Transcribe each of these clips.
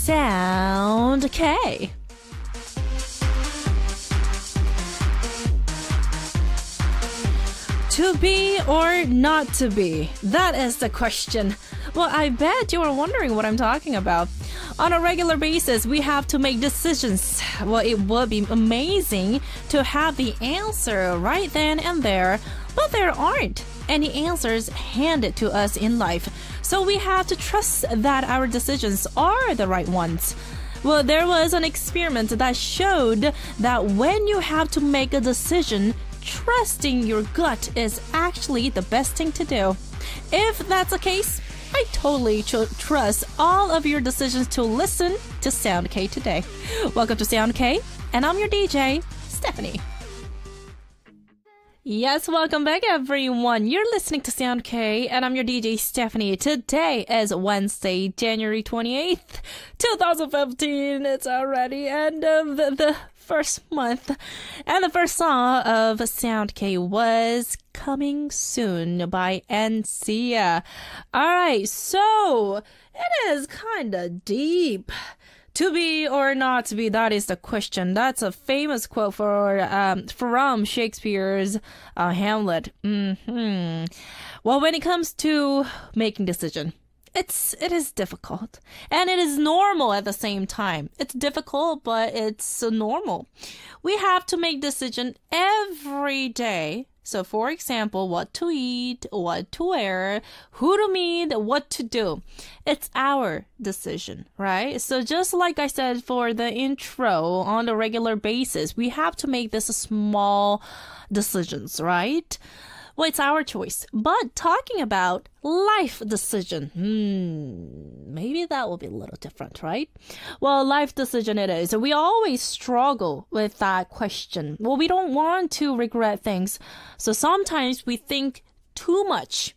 Sound K. To be or not to be? That is the question. Well, I bet you are wondering what I'm talking about. On a regular basis, we have to make decisions. Well, it would be amazing to have the answer right then and there, but there aren't any answers handed to us in life. So we have to trust that our decisions are the right ones. Well, there was an experiment that showed that when you have to make a decision, trusting your gut is actually the best thing to do. If that's the case, I totally trust all of your decisions to listen to Sound K today. Welcome to Sound K, and I'm your DJ, Stephanie. Yes, welcome back everyone. You're listening to Sound K, and I'm your DJ, Stephanie. Today is Wednesday, January 28th, 2015. It's already end of the first month. And the first song of Sound K was Coming Soon by NCA. Alright, so it is kind of deep. To be or not to be, that is the question. That's a famous quote from Shakespeare's Hamlet. Well, when it comes to making decision, it is difficult, and it is normal at the same time. It's difficult, but it's normal. We have to make decision every day. So, for example, what to eat, what to wear, who to meet, what to do. It's our decision, right? So just like I said for the intro, on a regular basis, we have to make this small decisions, right? Well, it's our choice. But talking about life decision, maybe that will be a little different, right? Well, life decision it is. We always struggle with that question. Well, we don't want to regret things. So sometimes we think too much.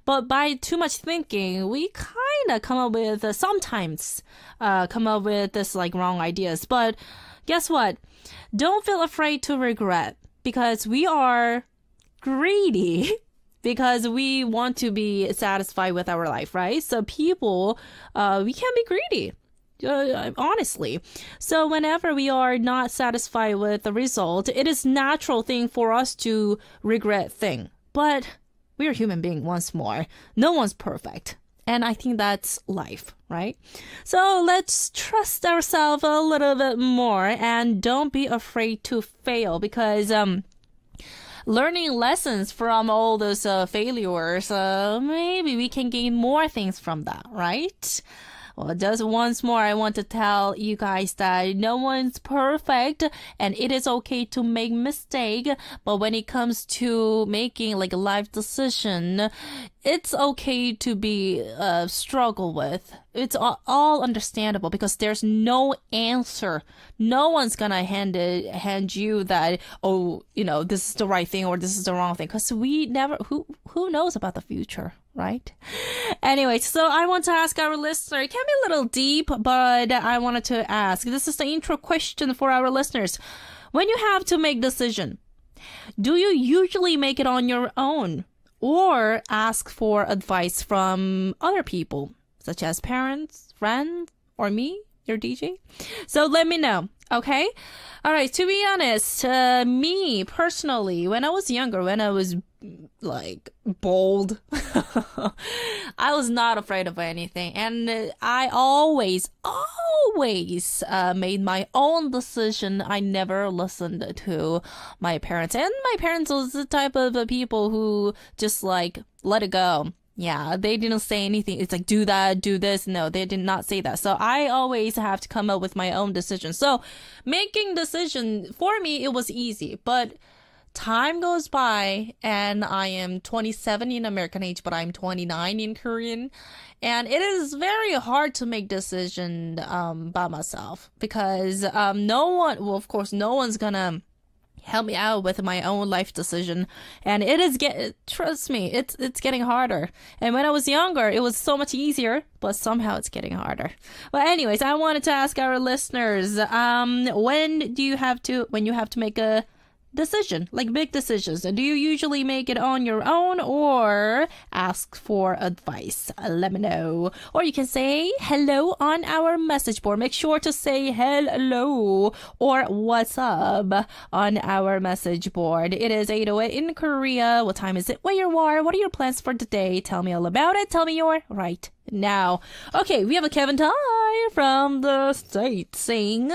But by too much thinking, we kind of come up with, this like wrong ideas. But guess what? Don't feel afraid to regret, because we are greedy, because we want to be satisfied with our life, right? So people, we can be greedy, honestly. So whenever we are not satisfied with the result, it is natural thing for us to regret thing. But we are human beings once more. No one's perfect. And I think that's life, right? So let's trust ourselves a little bit more and don't be afraid to fail, because learning lessons from all those failures, maybe we can gain more things from that, right? Well, just once more, I want to tell you guys that no one's perfect, and it is okay to make mistake. But when it comes to making like a life decision, it's okay to be struggle with. It's all understandable, because there's no answer. No one's gonna hand you that, oh, this is the right thing or this is the wrong thing, because we never, who knows about the future, right? Anyway, so I want to ask our listener. It can be a little deep, but I wanted to ask. This is the intro question for our listeners. When you have to make decision, do you usually make it on your own, or ask for advice from other people, such as parents, friends, or me, your DJ? So let me know, okay? All right, to be honest, me personally, when I was younger, when I was like bold, I was not afraid of anything, and I always made my own decision. I never listened to my parents, and my parents was the type of people who just like let it go. Yeah, they didn't say anything. It's like, do that, do this. No, they did not say that. So I always have to come up with my own decision. So making decision, for me, it was easy. But time goes by, and I am 27 in American age, but I'm 29 in Korean. And it is very hard to make decision by myself, because no one's gonna help me out with my own life decision, and trust me, it's getting harder. And when I was younger, it was so much easier, but somehow it's getting harder. Well, anyways, I wanted to ask our listeners, when you have to make a decision, like big decisions? Do you usually make it on your own or ask for advice? Let me know. Or you can say hello on our message board. Make sure to say hello or what's up on our message board. It is 8:08 in Korea. What time is it where you are? What are your plans for today? Tell me all about it. Tell me your right now. Okay, we have a Kevin Tai from the States saying,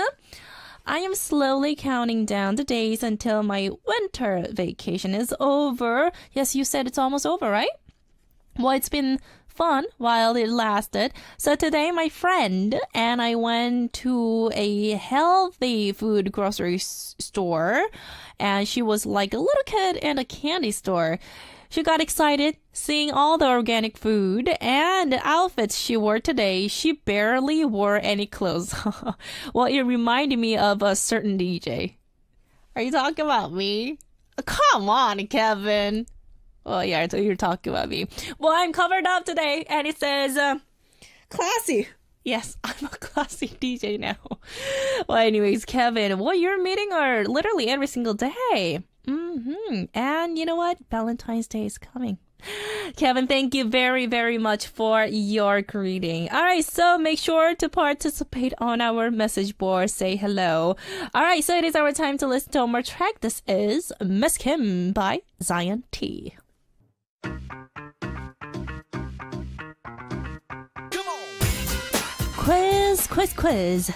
I am slowly counting down the days until my winter vacation is over. Yes, you said it's almost over, right? Well, it's been fun while it lasted. So today my friend and I went to a healthy food grocery store, and she was like a little kid in a candy store. She got excited seeing all the organic food and the outfits she wore today. She barely wore any clothes. Well, it reminded me of a certain DJ. Are you talking about me? Come on, Kevin. Oh, yeah, so you're talking about me. Well, I'm covered up today, and it says, classy. Yes, I'm a classy DJ now. Well, anyways, Kevin, well, you're meeting her literally every single day. And you know what? Valentine's Day is coming. Kevin, thank you very, very much for your greeting. All right, so make sure to participate on our message board. Say hello. All right, so it is our time to listen to one more track. This is Miss Kim by Zion T. Quiz, quiz, quiz.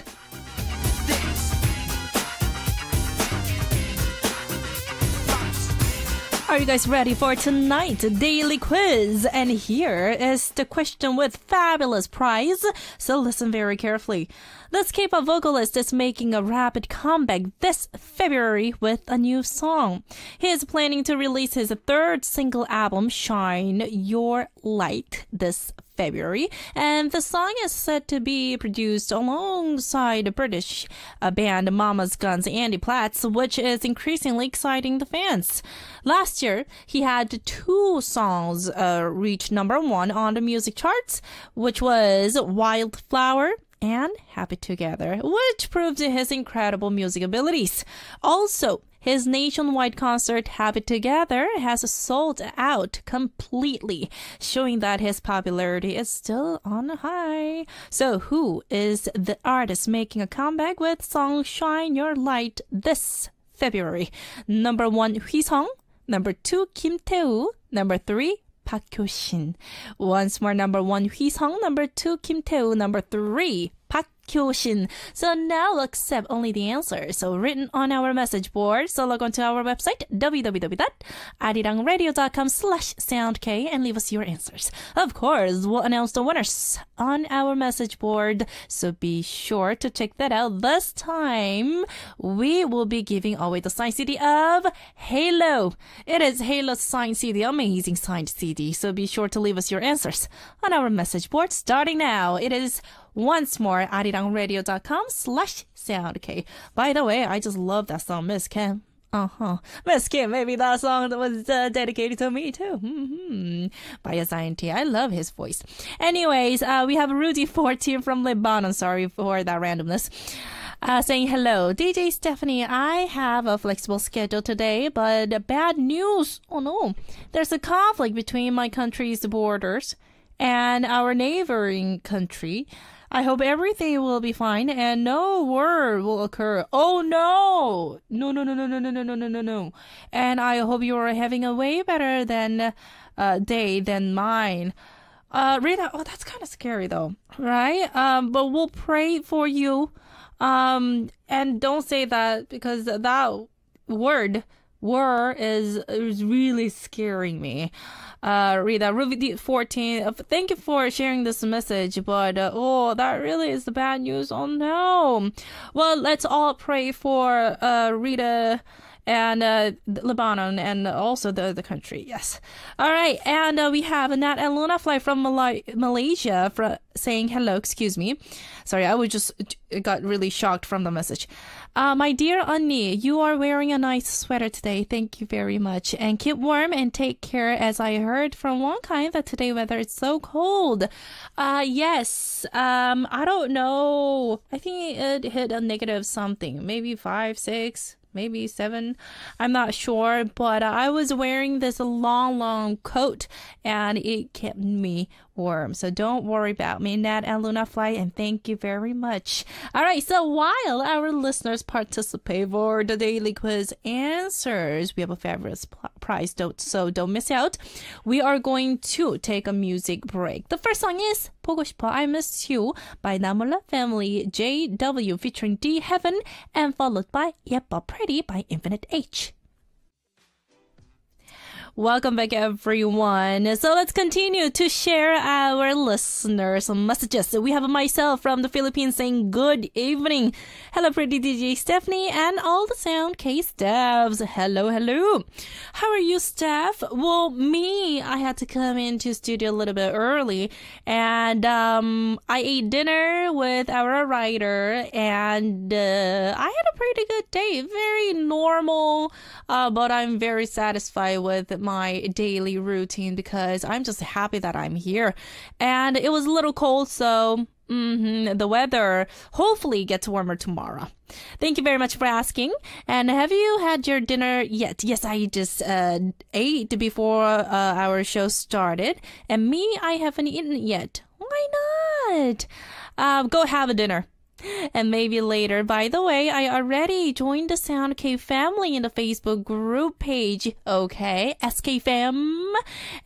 Are you guys ready for tonight's daily quiz? And here is the question with fabulous prize. So listen very carefully. This K-pop vocalist is making a rapid comeback this February with a new song. He is planning to release his third single album, Shine Your Light, this February, and the song is said to be produced alongside the British band Mama's Guns' Andy Platts, which is increasingly exciting the fans. Last year, he had two songs reach #1 on the music charts, which was Wildflower and Happy Together, which proved his incredible music abilities. Also, his nationwide concert, Happy Together, has sold out completely, showing that his popularity is still on a high. So who is the artist making a comeback with song Shine Your Light this February? #1, 휘성. #2, Kim Tae-woo. #3, Park Hyo-shin. Once more, #1, 휘성. #2, Kim Tae-woo. #3, Park Hyo-shin. So now accept only the answers. So written on our message board. So log on to our website, www.arirangradio.com/soundk, and leave us your answers. Of course, we'll announce the winners on our message board. So be sure to check that out. This time, we will be giving away the signed CD of Halo. It is Halo's signed CD, amazing signed CD. So be sure to leave us your answers on our message board starting now. It is once more, arirangradio.com/soundk. By the way, I just love that song, Miss Kim. Miss Kim, maybe that song was dedicated to me too. By a scientist. I love his voice. Anyways, we have Rudy14 from Lebanon. Sorry for that randomness. Saying hello. DJ Stephanie, I have a flexible schedule today, but bad news. Oh no. There's a conflict between my country's borders and our neighboring country. I hope everything will be fine and no war will occur. Oh no! No. And I hope you are having a way better day than mine. Rita, oh, that's kind of scary though, right? But we'll pray for you. And don't say that because that word, war, is really scaring me. Rita, Ruby14, thank you for sharing this message, but that really is the bad news. Oh no. Well, let's all pray for Rita and Lebanon and also the other country. Yes. All right. And we have Nat and Luna Fly from Malaysia saying hello. Excuse me. Sorry, I got really shocked from the message. My dear Annie, you are wearing a nice sweater today. Thank you very much. And keep warm and take care, as I heard from one kind that today weather is so cold. Yes. I don't know. I think it hit a negative something. Maybe 5, 6. maybe 7. I'm not sure, but I was wearing this long coat and it kept me warm. So don't worry about me, Nat and Luna Fly, and thank you very much. All right, so while our listeners participate for the daily quiz answers, we have a fabulous prize, so don't miss out. We are going to take a music break. The first song is 보고 싶어 I Miss You by 나몰라 Family JW featuring D Heaven, and followed by 예뻐 Pretty by Infinite H. Welcome back, everyone. So let's continue to share our listeners' messages. We have myself from the Philippines saying good evening. Hello, pretty DJ Stephanie and all the Sound K staffs. Hello. How are you, Steph? Well, me, I had to come into studio a little bit early, and I ate dinner with our writer, and I had a pretty good day. Very normal, but I'm very satisfied with my daily routine because I'm just happy that I'm here. And it was a little cold, so the weather hopefully gets warmer tomorrow. Thank you very much for asking. And have you had your dinner yet? Yes, I just ate before our show started. And me, I haven't eaten yet. Why not? Go have a dinner. And maybe later. By the way, I already joined the Sound K family in the Facebook group page. Okay, SK fam.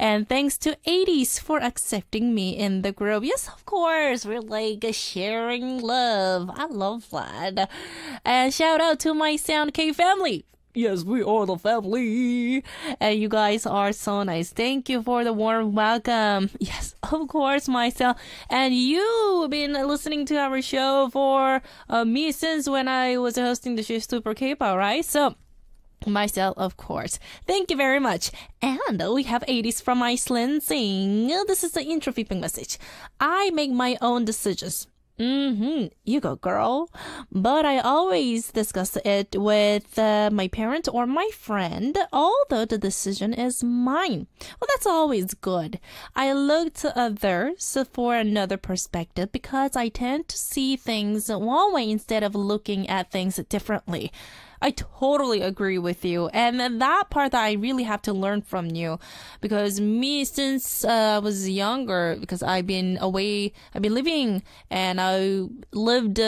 And thanks to 80s for accepting me in the group. Yes, of course. We're like sharing love. I love that. And shout out to my Sound K family. Yes, we are the family. And you guys are so nice. Thank you for the warm welcome. Yes, of course, myself. And you've been listening to our show for me since when I was hosting the show Super K-pop, right? So, myself, of course. Thank you very much. And we have 80s from Iceland saying, this is the intro feedback message. I make my own decisions. You go, girl. But I always discuss it with my parent or my friend, although the decision is mine. Well, that's always good. I look to others for another perspective because I tend to see things one way instead of looking at things differently. I totally agree with you. And that part that I really have to learn from you, because me, since I was younger, because I've been living, and I lived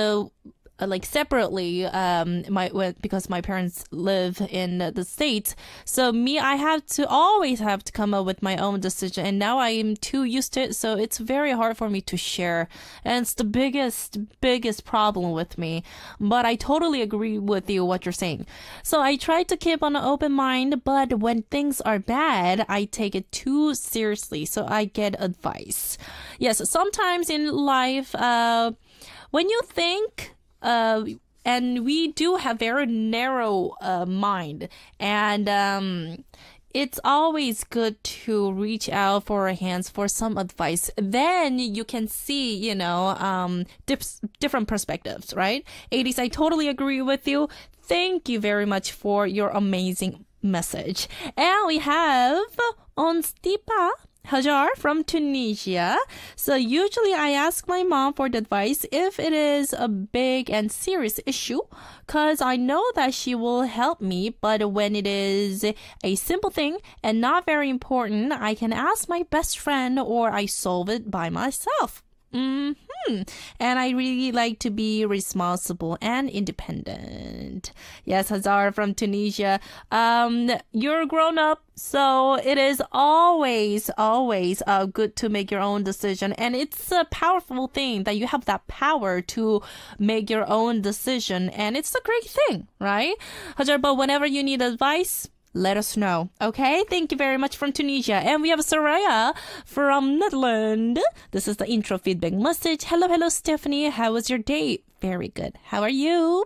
like separately, because my parents live in the States. So me, I always have to come up with my own decision. And now I'm too used to it. So it's very hard for me to share. And it's the biggest problem with me. But I totally agree with you, what you're saying. So I try to keep an open mind, but when things are bad, I take it too seriously. So I get advice. Yes, sometimes in life, when you think, and we do have very narrow mind, and it's always good to reach out for our hands for some advice. Then you can see, different perspectives, right? 80s, I totally agree with you. Thank you very much for your amazing message. And we have on Stipa Hajar from Tunisia. So usually I ask my mom for the advice if it is a big and serious issue, because I know that she will help me. But when it is a simple thing and not very important, I can ask my best friend or I solve it by myself. And I really like to be responsible and independent. Yes, Hazar from Tunisia. You're grown up, so it is always good to make your own decision. And it's a powerful thing that you have that power to make your own decision. And it's a great thing, right? Hazar, but whenever you need advice, let us know. Okay? Thank you very much from Tunisia. And we have Soraya from Netherlands. This is the intro feedback message. Hello, Stephanie. How was your day? Very good. How are you?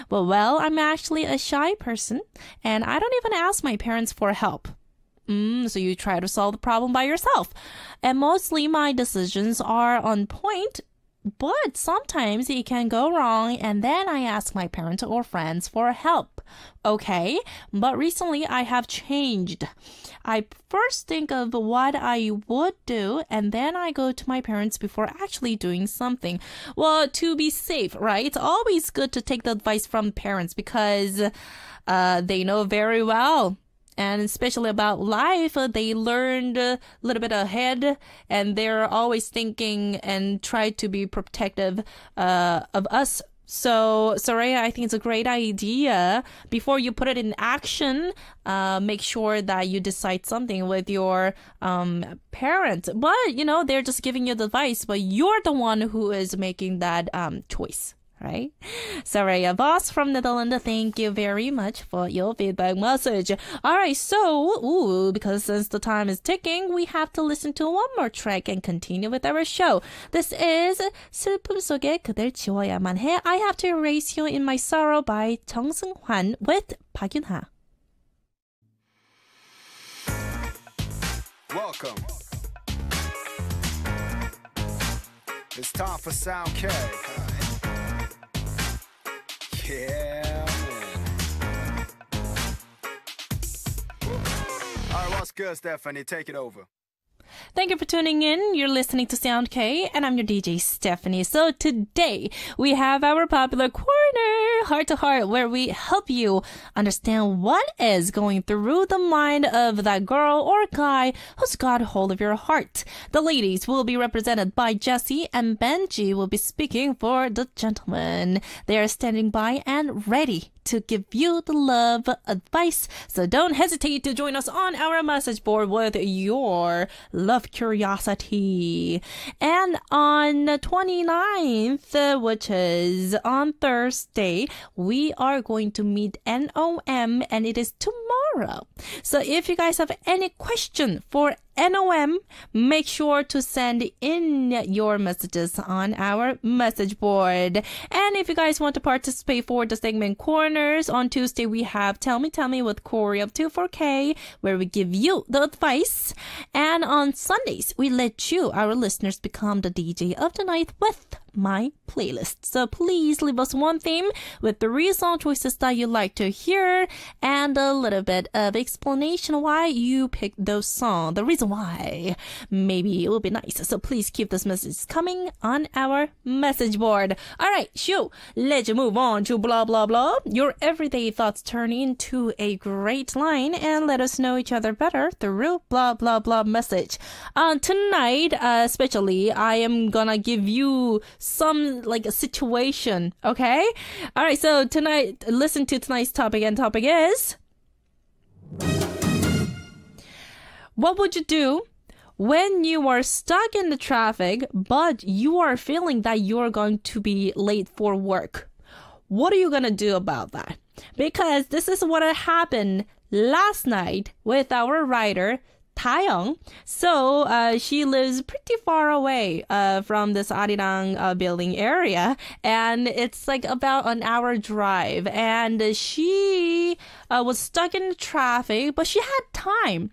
Well, I'm actually a shy person, and I don't even ask my parents for help. So you try to solve the problem by yourself. And mostly my decisions are on point, but sometimes it can go wrong, and then I ask my parents or friends for help. Okay, but recently I have changed. I first think of what I would do, and then I go to my parents before actually doing something. Well, to be safe, right? It's always good to take the advice from parents because they know very well. And especially about life, they learned a little bit ahead, and they're always thinking and try to be protective of us. So, Soraya, I think it's a great idea. Before you put it in action, make sure that you decide something with your parents. But, they're just giving you the advice, but you're the one who is making that choice. Right? Soraya Voss from Netherlands, thank you very much for your feedback message. Alright, so, because since the time is ticking, we have to listen to one more track and continue with our show. This is 슬픔 속에 그댈 지워야만 해. I Have to Erase You in My Sorrow by 정승환 with 박윤하. Welcome. It's time for Sound K. Yeah, man. All right, what's good, Stephanie? Take it over. Thank you for tuning in. You're listening to Sound K, and I'm your DJ, Stephanie. So today, we have our popular corner, Heart to Heart, where we help you understand what is going through the mind of that girl or guy who's got hold of your heart. The ladies will be represented by Jessi, and Benji will be speaking for the gentlemen. They are standing by and ready to give you the love advice. So don't hesitate to join us on our message board with your love curiosity. And on the 29th, which is on Thursday, we are going to meet NOM, and it is tomorrow. So if you guys have any question for NOM, make sure to send in your messages on our message board. And if you guys want to participate for the segment Corners, on Tuesday we have Tell Me with Corey up to 4K, where we give you the advice. And on Sundays, we let you, our listeners, become the DJ of the night with my playlist. So please leave us one theme with 3 song choices that you like to hear and a little bit of explanation why you picked those songs, the reason why. Maybe it will be nice. So please keep this message coming on our message board. Alright, let's move on to blah blah blah. Your everyday thoughts turn into a great line and let us know each other better through blah blah blah message. Tonight, especially, I am gonna give you some like a situation, okay? All right, so tonight, listen to tonight's topic, and topic is, what would you do when you are stuck in the traffic, but you are feeling that you're going to be late for work? What are you gonna do about that? Because this is what happened last night with our writer, Taeyong. So she lives pretty far away from this Arirang building area, and it's like about an hour drive, and she was stuck in the traffic, but she had time.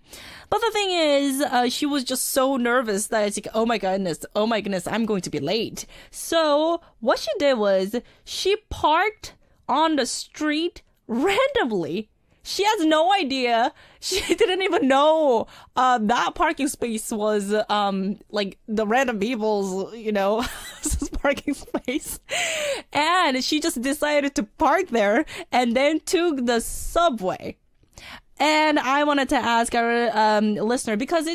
But the thing is, she was just so nervous that it's like, oh my goodness, I'm going to be late. So what she did was she parked on the street randomly. She has no idea. She didn't even know that parking space was like the random people's, parking space. And she just decided to park there and then took the subway. And I wanted to ask our listener, because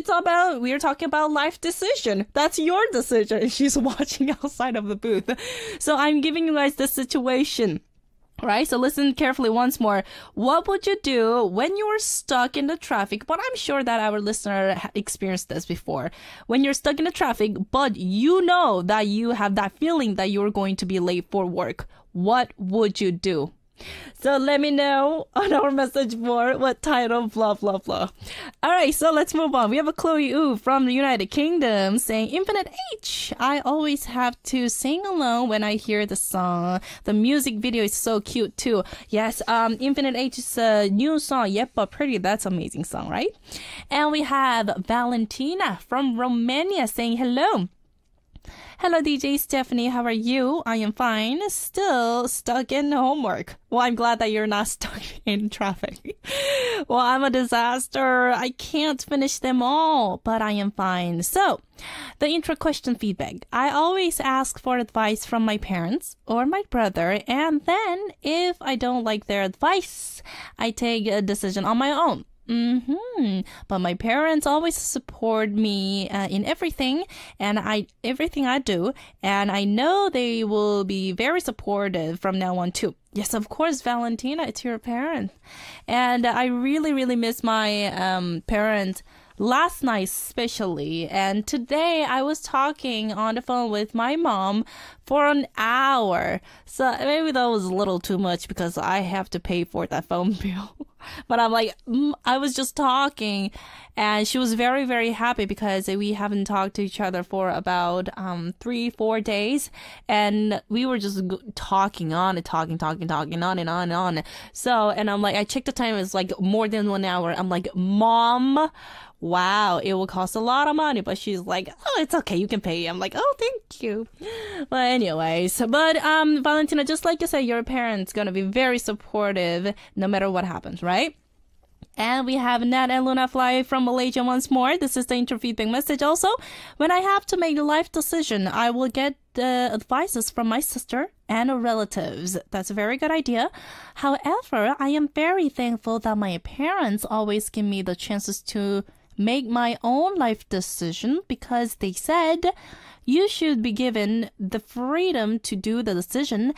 we are talking about life decision. That's your decision. She's watching outside of the booth. So I'm giving you guys the situation. Right, so listen carefully once more. What would you do when you are stuck in the traffic? But I'm sure that our listener experienced this before. When you're stuck in the traffic, but you know that you have that feeling that you're going to be late for work. What would you do? So let me know on our message board what title, blah, blah, blah. All right, so let's move on. We have a Chloe Wu from the United Kingdom saying, Infinite H. I always have to sing along when I hear the song. The music video is so cute too. Yes, Infinite H is a new song. Yep, but pretty. That's an amazing song, right? And we have Valentina from Romania saying, hello. Hello, DJ Stephanie. How are you? I am fine. Still stuck in homework. Well, I'm glad that you're not stuck in traffic. Well, I'm a disaster. I can't finish them all, but I am fine. So, the intro question feedback. I always ask for advice from my parents or my brother, and then if I don't like their advice, I take a decision on my own. But my parents always support me in everything everything I do, and I know they will be very supportive from now on too. Yes, of course, Valentina, it's your parents. And I really, really miss my parents. Last night especially, and today I was talking on the phone with my mom for an hour. So maybe that was a little too much because I have to pay for that phone bill. But I'm like, I was just talking, and she was very, very happy because we haven't talked to each other for about 3-4 days, and we were just talking on and talking on and on and on. So, and I'm like, I checked the time, it's like more than 1 hour. I'm like, Mom, wow, it will cost a lot of money. But she's like, oh, it's okay, you can pay. I'm like, oh, thank you. But anyways, Valentina, just like you said, your parents gonna be very supportive no matter what happens, right? And we have Nat and Luna Fly from Malaysia once more. This is the intro feedback message also. When I have to make a life decision, I will get advices from my sister and relatives. That's a very good idea. However, I am very thankful that my parents always give me the chances to make my own life decision because they said you should be given the freedom to do the decision,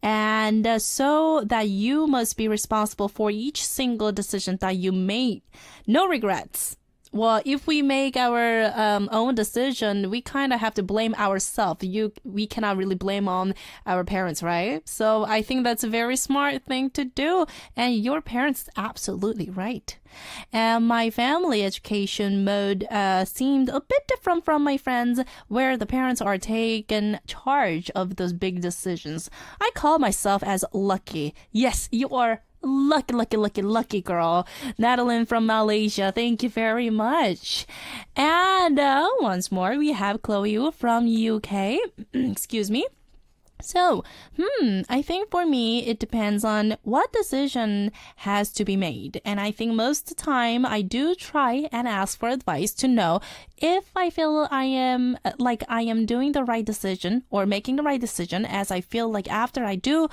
and so that you must be responsible for each single decision that you make. No regrets. Well, if we make our own decision, we kind of have to blame ourselves. We cannot really blame on our parents, right? So I think that's a very smart thing to do. And your parents are absolutely right. And my family education mode seemed a bit different from my friends, where the parents are taking charge of those big decisions. I call myself as lucky. Yes, you are lucky girl. Madeline from Malaysia, thank you very much. And once more, we have Chloe from UK. Excuse me. So, I think for me, it depends on what decision has to be made. And I think most of the time, I do try and ask for advice to know if I feel I am doing the right decision or making the right decision, as I feel like after I do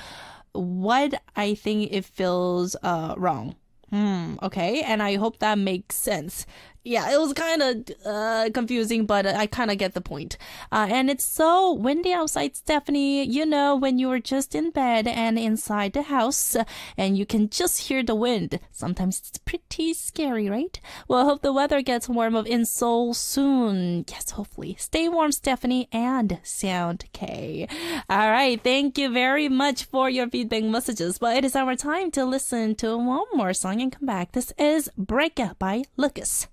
what I think it feels wrong. Okay, and I hope that makes sense. Yeah, it was kind of confusing, but I kind of get the point. And it's so windy outside, Stephanie. You know, when you were just in bed and inside the house, and you can just hear the wind. Sometimes it's pretty scary, right? Well, I hope the weather gets warm up in Seoul soon. Yes, hopefully. Stay warm, Stephanie, and sound K. All right, thank you very much for your feedback messages. But it is our time to listen to one more song and come back. This is Break Up by Lucas.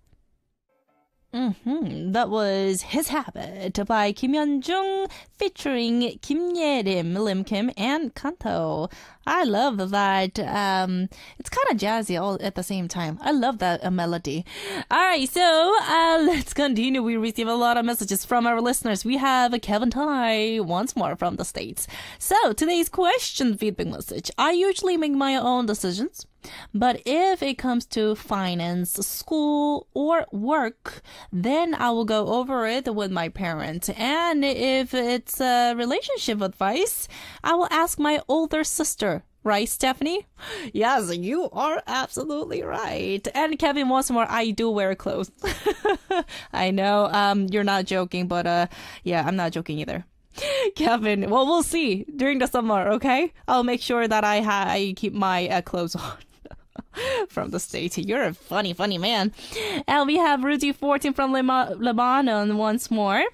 That was His Habit by Kim Hyun-jung featuring Kim Ye-rim, Lim Kim, and Kanto. I love that. It's kind of jazzy all at the same time. I love that melody. All right, so let's continue. We receive a lot of messages from our listeners. We have Kevin Tai once more from the States. So today's question feedback message. I usually make my own decisions. But if it comes to finance, school, or work, then I will go over it with my parents. And if it's relationship advice, I will ask my older sister. Right, Stephanie? Yes, you are absolutely right. And Kevin, once more, I do wear clothes. I know, you're not joking, but yeah, I'm not joking either. Kevin, well, we'll see during the summer, okay? I'll make sure that I keep my clothes on. From the States. You're a funny man. And we have Rudy 14 from Lebanon once more.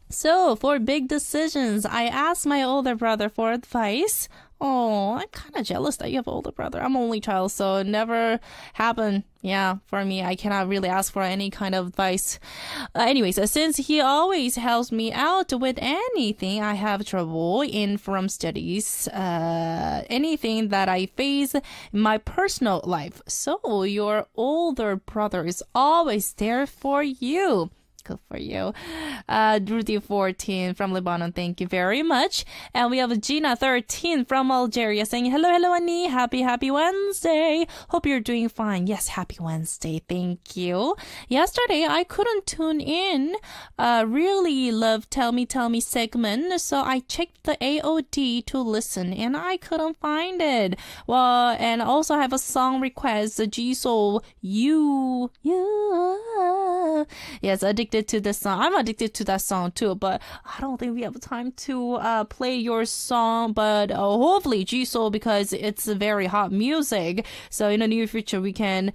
So, for big decisions, I asked my older brother for advice. Oh, I'm kind of jealous that you have an older brother. I'm only child, so it never happened. Yeah, for me, I cannot really ask for any kind of advice. Anyways, since he always helps me out with anything I have trouble in from studies, anything that I face in my personal life. So, your older brother is always there for you. good for you. Rudy14 from Lebanon, thank you very much. And we have Gina13 from Algeria saying, hello, Annie. Happy Wednesday. Hope you're doing fine. Yes, happy Wednesday. Thank you. Yesterday, I couldn't tune in. Really love Tell Me segment. So I checked the AOD to listen and I couldn't find it. Well, and also I have a song request, Jisoo, you. Yes, addicted to the song. I'm addicted to that song too, but I don't think we have time to play your song, but hopefully Jisoo, because it's very hot music, so in the near future we can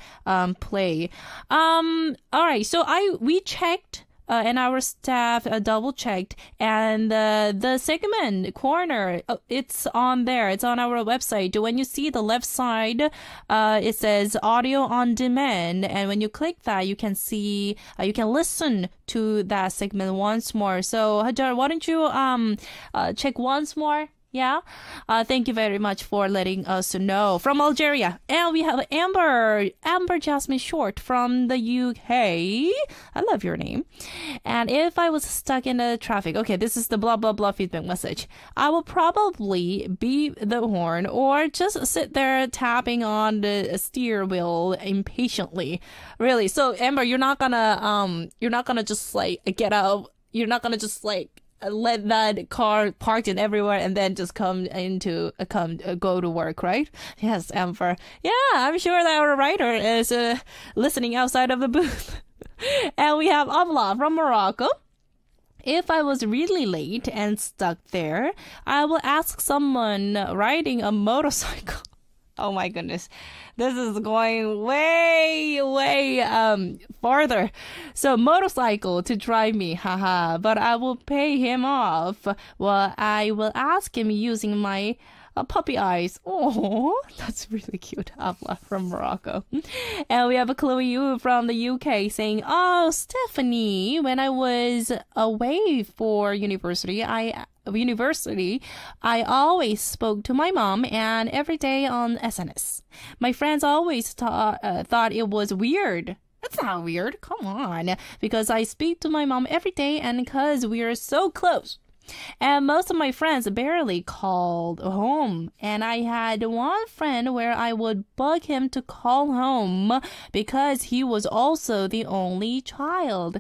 play. All right, so we checked and our staff double checked, and the segment corner, it's on there. It's on our website. When you see the left side, it says audio on demand, and when you click that, you can see, you can listen to that segment once more. So Hajar, why don't you check once more? Yeah. Thank you very much for letting us know. From Algeria. And we have Amber Jasmine Short from the UK. I love your name. And if I was stuck in the traffic, okay, this is the blah, blah, blah feedback message. I will probably beep the horn or just sit there tapping on the steer wheel impatiently. Really. So Amber, you're not gonna just like get out. You're not gonna just like let that car parked in everywhere and then just go to work, right? Yes, Amber. Yeah, I'm sure that our writer is listening outside of the booth. And we have Avla from Morocco. If I was really late and stuck there, I will ask someone riding a motorcycle. Oh my goodness. This is going way farther. So motorcycle to drive me, haha. But I will pay him off. Well, I will ask him using my puppy eyes. Oh, that's really cute. Abla from Morocco. And we have a Chloe Yu from the UK saying, oh, Stephanie, when I was away for university, I always spoke to my mom and every day on SNS. My friends always thought it was weird. That's not weird. Come on. Because I speak to my mom every day and because we are so close. And most of my friends barely called home. And I had one friend where I would bug him to call home because he was also the only child.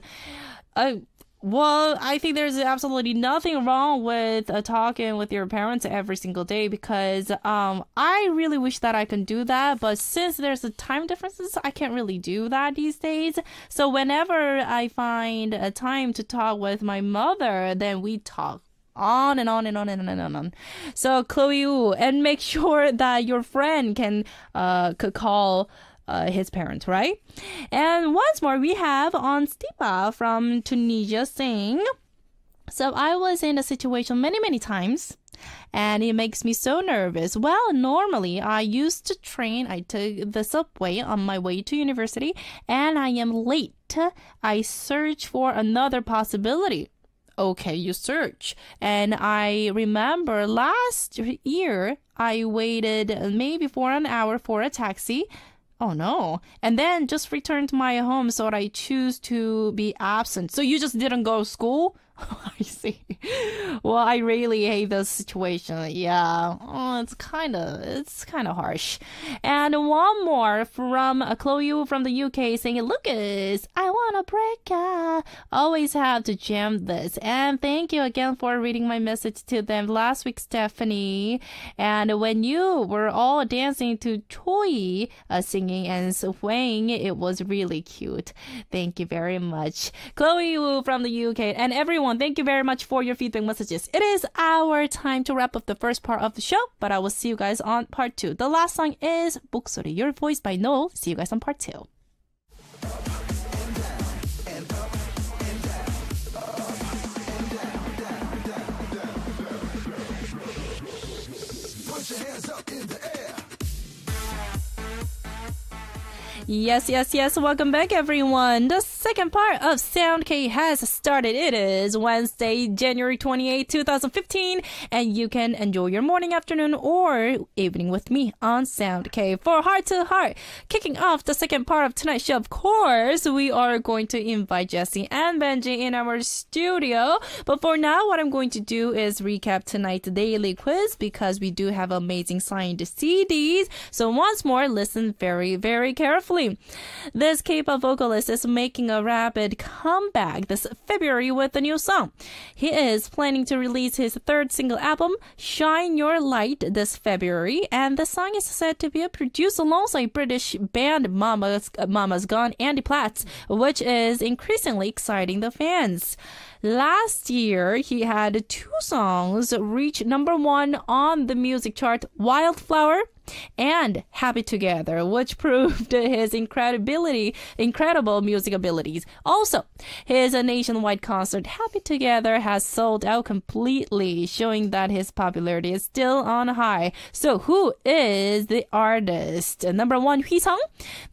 Well, I think there's absolutely nothing wrong with talking with your parents every single day because I really wish that I can do that. But since there's a time differences, I can't really do that these days. So whenever I find a time to talk with my mother, then we talk on and on and on and on and on. So Chloe Wu, and make sure that your friend could call his parents, right? And once more, we have on Stipa from Tunisia saying, so I was in a situation many times and it makes me so nervous. Well, normally I used to train. I took the subway on my way to university and I am late. I search for another possibility. Okay, you search. And I remember last year I waited maybe for an hour for a taxi. Oh no. And then just returned to my home, so I choose to be absent. So you just didn't go to school? I see. Well, I really hate this situation. Yeah. Oh, it's kind of harsh. And one more from Chloe from the UK saying, Lucas, I want a break. Always have to jam this. And thank you again for reading my message to them last week, Stephanie. And when you were all dancing to Choi singing and swaying, it was really cute. Thank you very much. Chloe from the UK and everyone, thank you very much for your feedback messages. It is our time to wrap up the first part of the show, but I will see you guys on part 2. The last song is 목소리, Your Voice by Noel. See you guys on part 2. Yes. Welcome back, everyone. The second part of Sound K has started. It is Wednesday, January 28, 2015, and you can enjoy your morning, afternoon, or evening with me on Sound K for Heart to Heart. Kicking off the second part of tonight's show, of course, we are going to invite Jessi and Benji in our studio. But for now, what I'm going to do is recap tonight's daily quiz because we do have amazing signed CDs. So once more, listen very, very carefully. This K-pop vocalist is making a rapid comeback this February with a new song. He is planning to release his third single album, Shine Your Light, this February, and the song is said to be produced alongside British band Mama's Gone Andy Platts, which is increasingly exciting the fans. Last year, he had 2 songs reach number 1 on the music chart, Wildflower and Happy Together, which proved his incredible music abilities. Also, his nationwide concert, Happy Together, has sold out completely, showing that his popularity is still on high. So, who is the artist? Number 1, 휘성.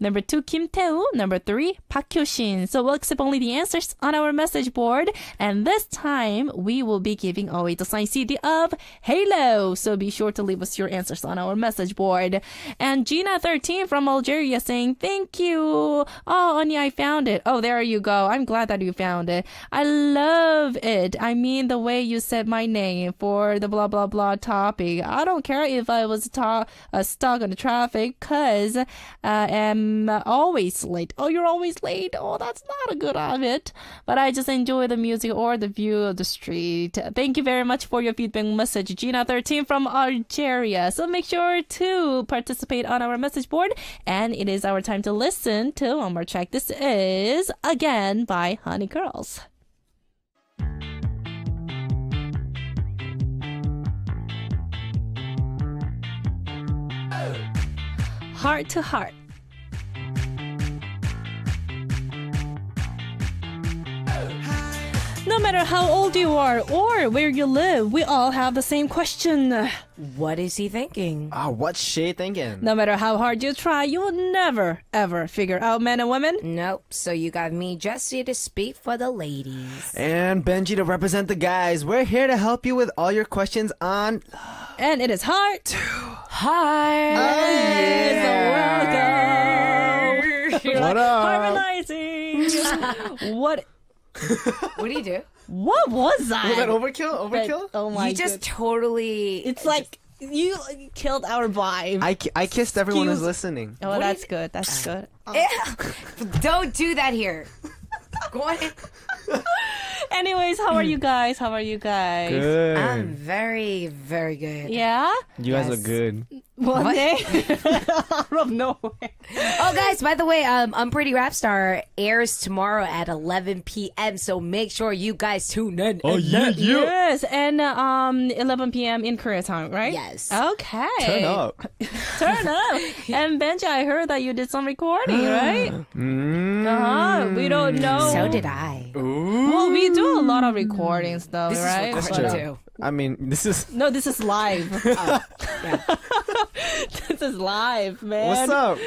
Number 2, Kim Tae-woo. Number 3, Park Hyo-shin. So, we'll accept only the answers on our message board. And this time, we will be giving away the signed CD of Halo. So, be sure to leave us your answers on our message board. And Gina13 from Algeria saying, thank you. Oh, Anya, I found it. Oh, there you go. I'm glad that you found it. I love it. I mean, the way you said my name for the blah, blah, blah topic. I don't care if I was stuck on the traffic because I'm always late. Oh, you're always late? Oh, that's not a good habit. But I just enjoy the music or the view of the street. Thank you very much for your feedback message, Gina13 from Algeria. So make sure to participate on our message board, and it is our time to listen to one more track. This is Again by Honey Girls. Heart to Heart. No matter how old you are or where you live, we all have the same question. What is he thinking? What's she thinking? No matter how hard you try, you will never, ever figure out men and women. Nope. So you got me, Jessi, to speak for the ladies. And Benji to represent the guys. We're here to help you with all your questions on... And it is Heart to Heart. Oh, yeah. Welcome. What up? Harmonizing. What What do you do? What was that? Was that overkill? Overkill? Oh my You just goodness. totally... It's like you killed our vibe. I kissed everyone who's listening. Oh, What that's do good. That's good. Don't do that here. Go on. Anyways, how are you guys? How are you guys? Good. I'm very, very good. Yeah? You guys Yes. look good. One day? Out of nowhere. Oh, guys, by the way, Pretty Rap Star airs tomorrow at 11 p.m., so make sure you guys tune in. Oh, yeah. Yes, and 11 p.m. in Korea time, right? Yes. Okay. Turn up. Turn up. And Benji, I heard that you did some recording, right? We don't know. So did I. Well, we do a lot of recordings, though, This right? is That's recorded, true. too. I mean, this is... No, this is live. Yeah. This is live, man. What's up?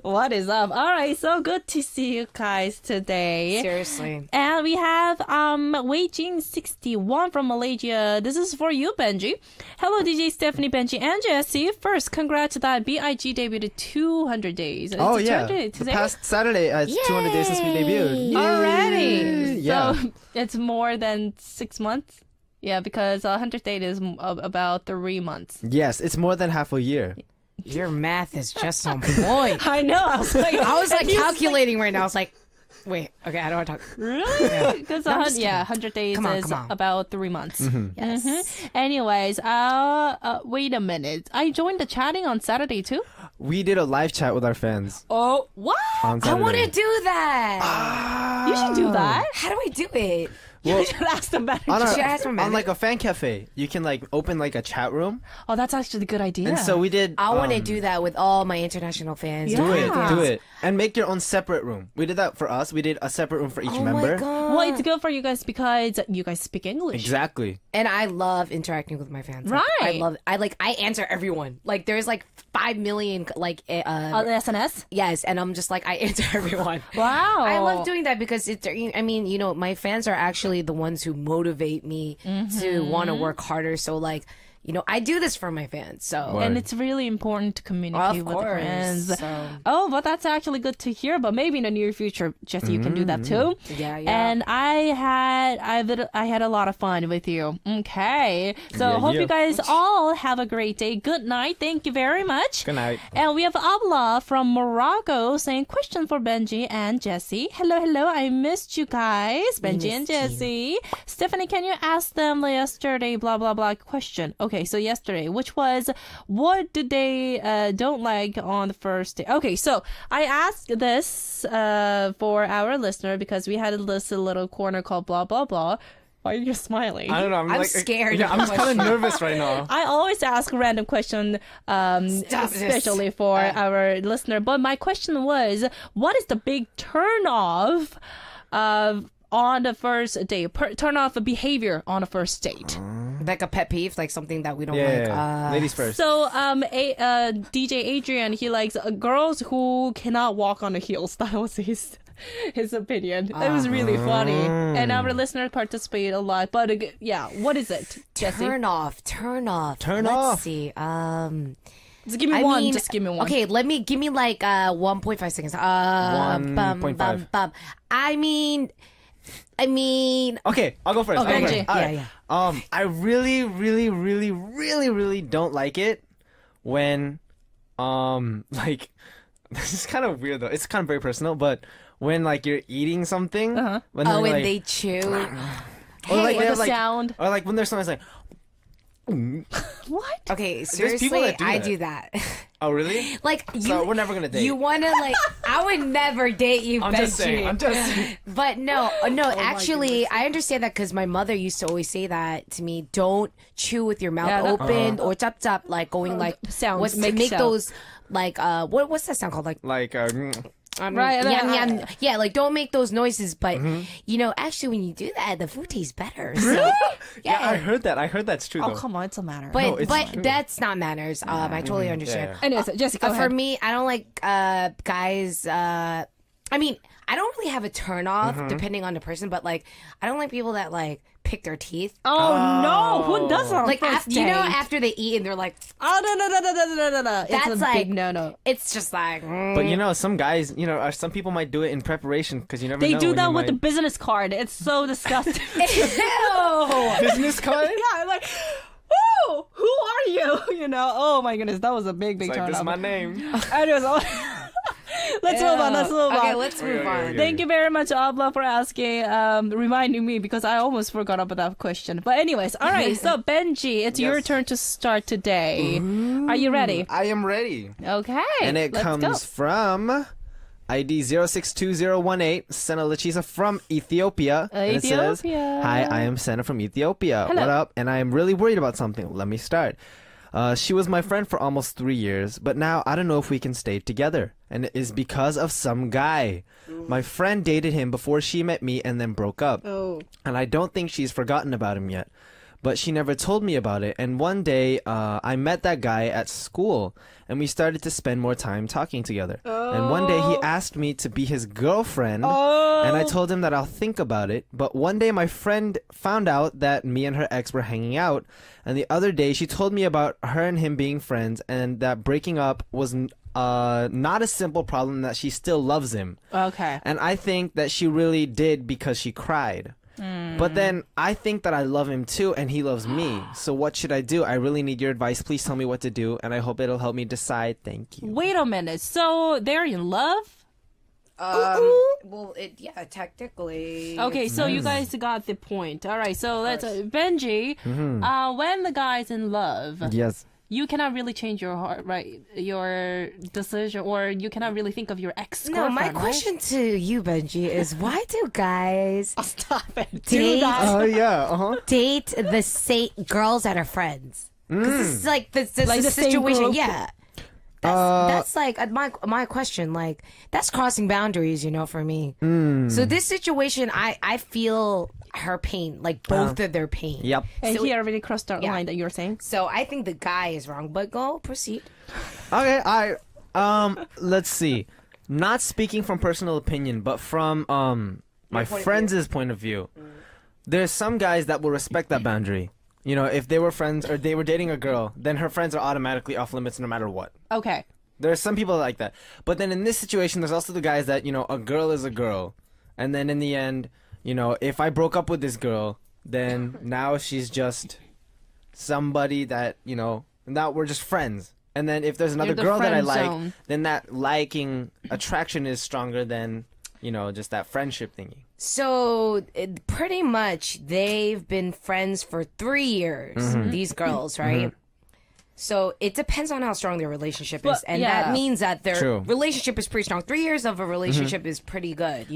What is up? All right, so good to see you guys today. Seriously. And we have Weijing61 from Malaysia. This is for you, Benji. Hello, DJ Stephanie, Benji, and Jessi. First, congrats that BIG debuted 200 days. Oh, It's yeah. 200 The today? past Saturday, it's 200 days since we debuted. Already. Yeah. So it's more than 6 months? Yeah, because 100 days is about 3 months. Yes, it's more than half a year. Your math is just on point. I know. I was like, Calculating right now. I was like, wait, okay, I don't want to talk. really? Because No, I'm just kidding. 100 days Come on, is come on. about 3 months. Yes. Anyways, wait a minute. I joined the chatting on Saturday too. We did a live chat with our fans Oh, what? on I Saturday. want to do that. You should do that. How do I do it? You should ask the manager. On, should ask my on like a fan cafe, you can like open like a chat room, Oh, that's actually a good idea. and so we did. I want to do that with all my international fans. Yeah. Do it, and make your own separate room. We did that for us. We did a separate room for each Oh member. my god! Well, it's good for you guys because you guys speak English. Exactly. And I love interacting with my fans. Like, I Right. love. I answer everyone. Like there's like 5 million like SNS? yes, and I'm just like I answer everyone. Wow. I love doing that because it's. I mean, you know, my fans are actually the ones who motivate me to want to work harder. So like, you know, I do this for my fans. So And it's really important to communicate Of with course. friends. So- Oh, but that's actually good to hear. But maybe in the near future, Jessie, you can do that too. Yeah, yeah. And I had a lot of fun with you. Okay, so Yeah, hope yeah. you guys all have a great day. Good night. Thank you very much. Good night. And we have Abla from Morocco saying, question for Benji and Jessie. Hello, hello. I missed you guys, Benji and Jessie. Stephanie, can you ask them yesterday, blah, blah, blah, question? Okay, so yesterday, which was, what did they don't like on the first day? Okay, so I asked this for our listener because we had this little corner called blah, blah, blah. Why are you smiling? I don't know. I'm scared Yeah, of I'm just kind of questions. nervous right now. I always ask random question, Stop this. especially for our listener. But my question was, what is the big turn off on the first date? Turn off a behavior on a first date. like a pet peeve, like something that we don't like. Ladies first. So, DJ Adrian, he likes girls who cannot walk on the heels. That was his opinion. It was really funny, and our listeners participate a lot. But yeah, what is it, Jessie? Turn off. Turn Let's off. see. Just give me I one. mean, Just give me one. Okay, give me like 1.5 seconds. 1.5. I mean. Okay, I'll go first. Okay, I'll go Benji. first. All right. Yeah. I really don't like it when, like, this is kind of weird though. It's kind of very personal, but when like you're eating something, when they're, When like, they chew. or like, Or they're, the like, sound. or like when there's something that's like, What? Okay, people seriously, that do I that. do that. oh really? Like you, So we're never gonna date. You want to like? I would never date you, I'm Benji. just saying. I'm just saying. But no. Actually, I understand that because my mother used to always say that to me. Don't chew with your mouth Yeah, that- open or tap tap, like going like sounds, What's to make make sound. those like what's that sound called? Like Like, Right, yum, yum. Yeah, like don't make those noises. But you know, actually, when you do that, the food tastes better. So, yeah, I heard that. I heard that's true Oh, though. come on, it's a matter. But No, it's true. that's not manners. I totally understand. Yeah. Anyways, Jessica, go For ahead. me, I don't like guys. I mean, I don't really have a turn off depending on the person, but like, I don't like people that like pick their teeth. Oh, no, who does that on Like, first you know, date? after they eat and they're like, Oh, no. It's That's a like- big no. it's just like. But you know, some guys, you know, some people might do it in preparation because you never They know. do when that you with the might... business card. It's so disgusting. Ew. business card. Yeah, I'm like, who? Who are you? You know? Oh my goodness, that was a big It's like, turn this is off. my name. Anyways, let's move on. Let's move Okay, on. let's move Okay, on. okay. Thank you very much, Abla, for asking, reminding me because I almost forgot about that question. But anyways, all right. So Benji, it's your Yes. turn to start today. Are you ready? I am ready. Okay. And it let's comes go. from ID 062018, Sena Lachisa from Ethiopia. And it says, Ethiopia. hi, I am Sena from Ethiopia. Hello. What up? And I am really worried about something. Let me start. She was my friend for almost 3 years, but now I don't know if we can stay together. And it is because of some guy. My friend dated him before she met me and then broke up. Oh. And I don't think she's forgotten about him yet. But she never told me about it. And one day, I met that guy at school, and we started to spend more time talking together. And one day, he asked me to be his girlfriend, and I told him that I'll think about it. But one day, my friend found out that me and her ex were hanging out, and the other day, she told me about her and him being friends, and that breaking up was not a simple problem, that she still loves him. Okay. And I think that she really did because she cried. But then I think that I love him too, and he loves me. So what should I do? I really need your advice. Please tell me what to do, and I hope it'll help me decide. Thank you. Wait a minute. So they're in love? Well, yeah, technically. Okay, so you guys got the point. All right, so let's Benji. When the guy's in love, Yes. you cannot really change your heart, right? Your decision, or you cannot really think of your ex. No, my question to you, Benji, is why do guys Stop it. date Oh yeah. date the same girls that are friends? Because this is like this Like the same situation. group? Yeah. That's like my question. Like that's crossing boundaries, for me. So this situation, I feel her pain, like both of their pain. Yep. And So- he already crossed that Yeah. line that you were saying. So I think the guy is wrong, but go proceed. Okay. Let's see. Not speaking from personal opinion, but from my point of friends' point of view. There's some guys that will respect that boundary. If they were friends or they were dating a girl, then her friends are automatically off limits no matter what. Okay. There are some people like that. But then in this situation, there's also the guys that, a girl is a girl. And then in the end, if I broke up with this girl, then now she's just somebody that, now we're just friends. And then if there's another the girl that I friend like, zone. then that liking attraction is stronger than, just that friendship thingy. So pretty much they've been friends for 3 years. These girls, right? So it depends on how strong their relationship is, and yeah. that means that their True. relationship is pretty strong. 3 years of a relationship is pretty good.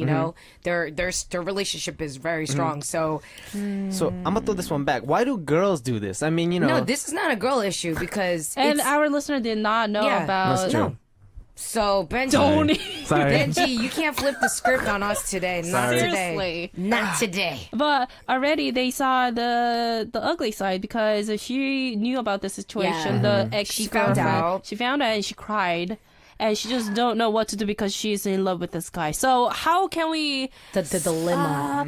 Their relationship is very strong. So So I'm going to throw this one back. Why do girls do this? I mean, no, this is not a girl issue because And it's, our listener did not know Yeah. about. That's true. no. So Benji, Sorry. Benji, you can't flip the script on us today. Not Sorry. today. Seriously. Not today. But already they saw the ugly side because she knew about the situation. Yeah. The ex She found out. She found out and she cried. And she just don't know what to do because she's in love with this guy. So how can we? The dilemma.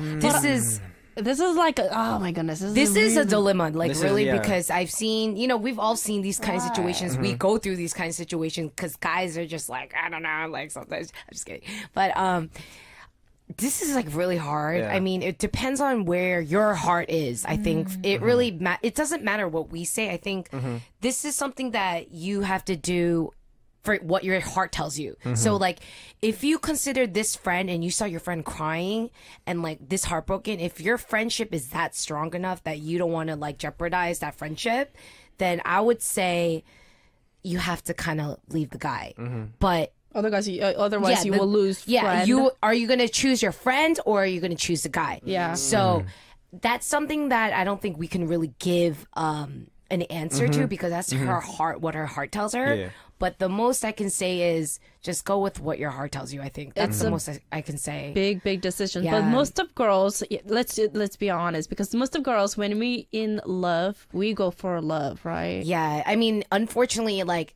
This is like, oh my goodness. This is a really- dilemma, like This is- really, yeah. because I've seen, we've all seen these kind of situations. We go through these kind of situations because guys are just like, I don't know, like sometimes. I'm just kidding, but this is like really hard. Yeah. I mean, it depends on where your heart is. I think it really it doesn't matter what we say. I think this is something that you have to do for what your heart tells you. So like if you consider this friend and you saw your friend crying and like this heartbroken, if your friendship is that strong enough that you don't want to like jeopardize that friendship, then I would say you have to kind of leave the guy. But Otherwise, you will lose. yeah, friend. are you going to choose your friend or are you going to choose the guy? Yeah. So that's something that I don't think we can really give an answer to because that's her heart, what her heart tells her. Yeah. But the most I can say is just go with what your heart tells you. I think that's the most I can say. Big decision. Yeah. But most of girls, let's be honest, because most of girls, when we in love, we go for love, right? Yeah, I mean, unfortunately, like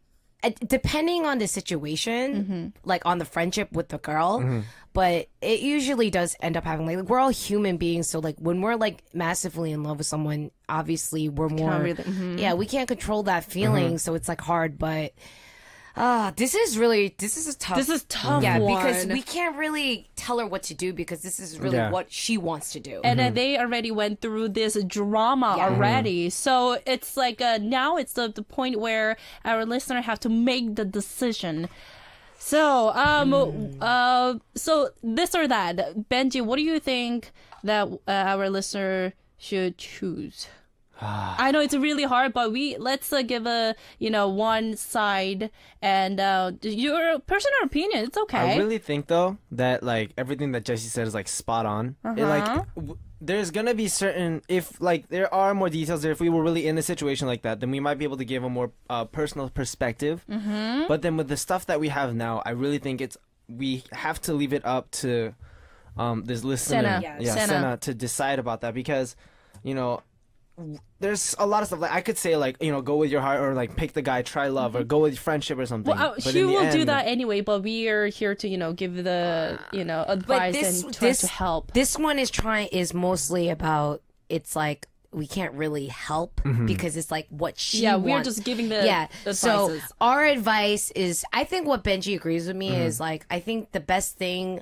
depending on the situation, like on the friendship with the girl, but it usually does end up having like we're all human beings, so like when we're like massively in love with someone, obviously we're more really- yeah, we can't control that feeling, so it's like hard, but this is a tough. This is tough. yeah, one. because we can't really tell her what to do because this is really Yeah. what she wants to do. And then they already went through this drama already. So it's like now it's the point where our listener have to make the decision. So so this or that, Benji, what do you think that our listener should choose? I know it's really hard, but let's give a one side and your personal opinion. It's okay. I really think though that like everything that Jessi said is like spot on. There's gonna be certain if like there are more details there. If we were really in a situation like that, then we might be able to give a more personal perspective. But then with the stuff that we have now, I really think we have to leave it up to this listener, Senna. Senna, to decide about that because there's a lot of stuff like I could say like go with your heart or like pick the guy, try love or go with friendship or something. Well, But she in the will do end- that anyway, but we are here to give the advice and try to help. This one is mostly about it's like we can't really help because it's like what she wants. we're just giving the So advices. our advice is I think what Benji agrees with me is like I think the best thing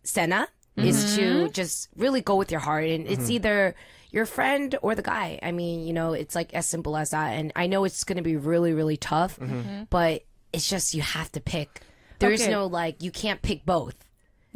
Senna is to just really go with your heart and it's either your friend or the guy. I mean, it's like as simple as that. And I know it's going to be really, really tough, but it's just you have to pick. There's Okay. no like you can't pick both.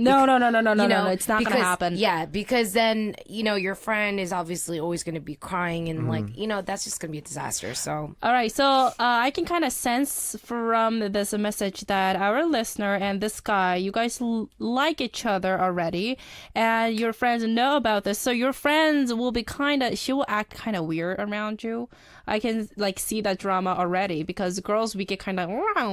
No, You know, it's not gonna because- happen. Yeah, because then, you know, your friend is obviously always going to be crying and like, you know, that's just going to be a disaster. So, All right, so I can kind of sense from this message that our listener and this guy, you guys like each other already, and your friends know about this. So your friends will be she will act kind of weird around you. I can like see that drama already because girls, we get kind of,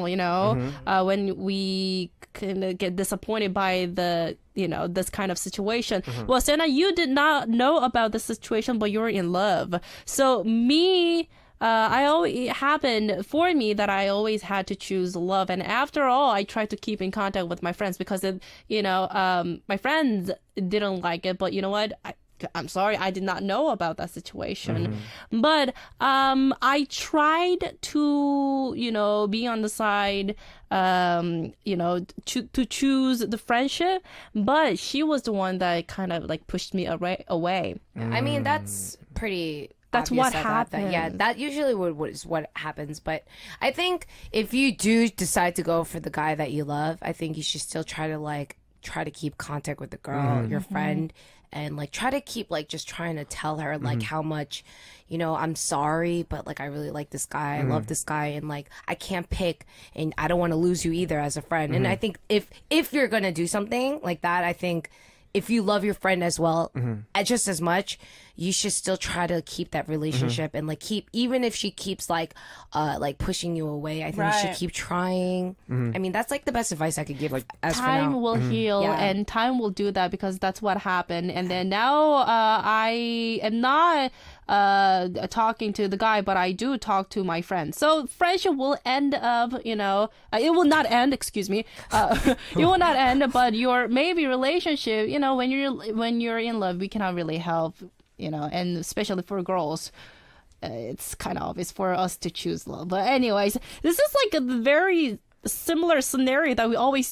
you know, when we kind of get disappointed by the, you know, this kind of situation. Well, Senna, you did not know about the situation, but you're in love. So me, it happened for me that I always had to choose love. And after all, I tried to keep in contact with my friends because, my friends didn't like it. But you know what? I'm sorry, I did not know about that situation. But I tried to, you know, be on the side, you know, to choose the friendship. But she was the one that kind of like pushed me away. I mean, that's pretty. That's obvious what that, yeah, happens. that usually is what happens. But I think if you do decide to go for the guy that you love, I think you should still try to keep contact with the girl, your friend, and like try to keep like just trying to tell her like how much, you know, I'm sorry, but like I really like this guy, I love this guy, and like I can't pick, and I don't want to lose you either as a friend. And I think if you're gonna do something like that, I think if you love your friend as well, just as much, you should still try to keep that relationship and like even if she keeps like pushing you away, I think you should keep trying. I mean, that's like the best advice I could give. Like, as for Time now. will heal, Yeah. and time will do that because that's what happened. And then now I am not talking to the guy, but I do talk to my friends. So friendship will end up, you know, it will not end. Excuse me, it will not end. But your maybe relationship, you know, when you're in love, we cannot really help. You know, and especially for girls, it's kind of obvious for us to choose love. But anyways, this is like a very similar scenario that we always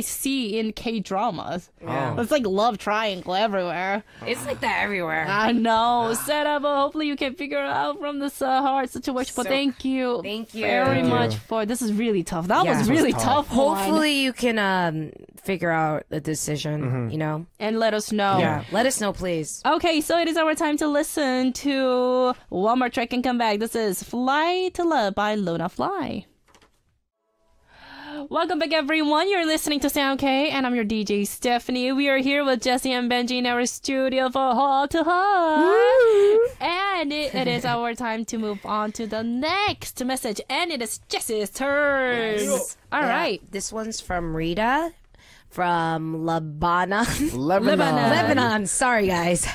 see in K-dramas. Yeah. It's like love triangle everywhere. It's like that everywhere. I know. But hopefully you can figure it out from this hard situation. But So- thank you Thank you. very Thank you. much for this is really tough. That Yeah. was really This was tough. one. Hopefully you can figure out a decision, you know? And let us know. Yeah. Let us know, please. Okay, so it is our time to listen to one more track and come back. This is Fly to Love by Luna Fly. Welcome back, everyone. You're listening to Sound K, and I'm your DJ, Stephanie. We are here with Jessi and Benji in our studio for Heart to Heart. And it is our time to move on to the next message, and it is Jessi's turn. Yes. All Yeah, right. This one's from Rita from Lebanon. Lebanon. Sorry, guys.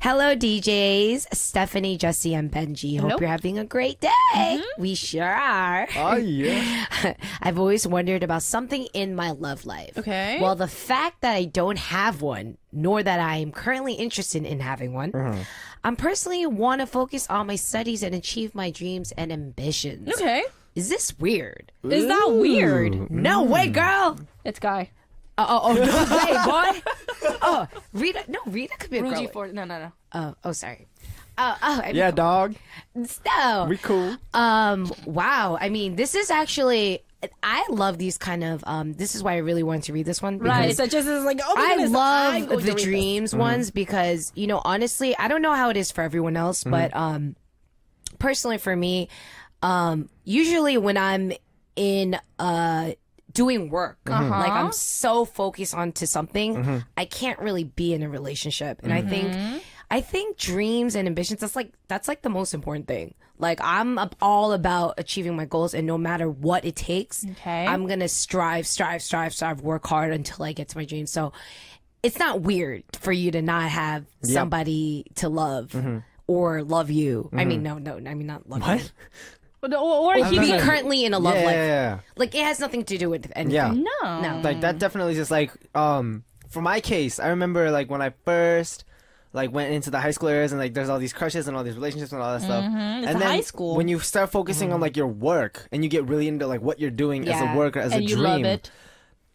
Hello, DJs. Stephanie, Jessi, and Benji. Hello. Hope you're having a great day. We sure are. Oh, yeah. I've always wondered about something in my love life. Okay. Well, the fact that I don't have one, nor that I am currently interested in having one, I'm personally want to focus on my studies and achieve my dreams and ambitions. Okay. Is this weird? Is that weird? No way, girl. It's Guy. Oh, no way, boy. Oh, Rita. No, Rita could be a girl. Ruji for no. Oh, sorry. I Yeah, dog. No. We cool. Wow. I mean, this is actually. I love these kind of. This is why I really wanted to read this one. Right. because So just is like, oh my I goodness, I'm love going to the read this. dreams ones because, you know, honestly, I don't know how it is for everyone else, but personally for me, usually when I'm in doing work, like I'm so focused onto something, I can't really be in a relationship. And I think dreams and ambitions, that's like the most important thing. Like I'm all about achieving my goals, and no matter what it takes, Okay. I'm gonna strive, work hard until I get to my dreams. So it's not weird for you to not have somebody to love or love you. I mean, no, I mean not love you. Or To he be be currently in a love life. Yeah. Like it has nothing to do with anything. Yeah. no. Like that definitely just like for my case, I remember like when I first like went into the high school areas and like there's all these crushes and all these relationships and all that stuff. It's And a then high school. when you start focusing on like your work and you get really into like what you're doing as Yeah. a worker, as and a you dream, love it.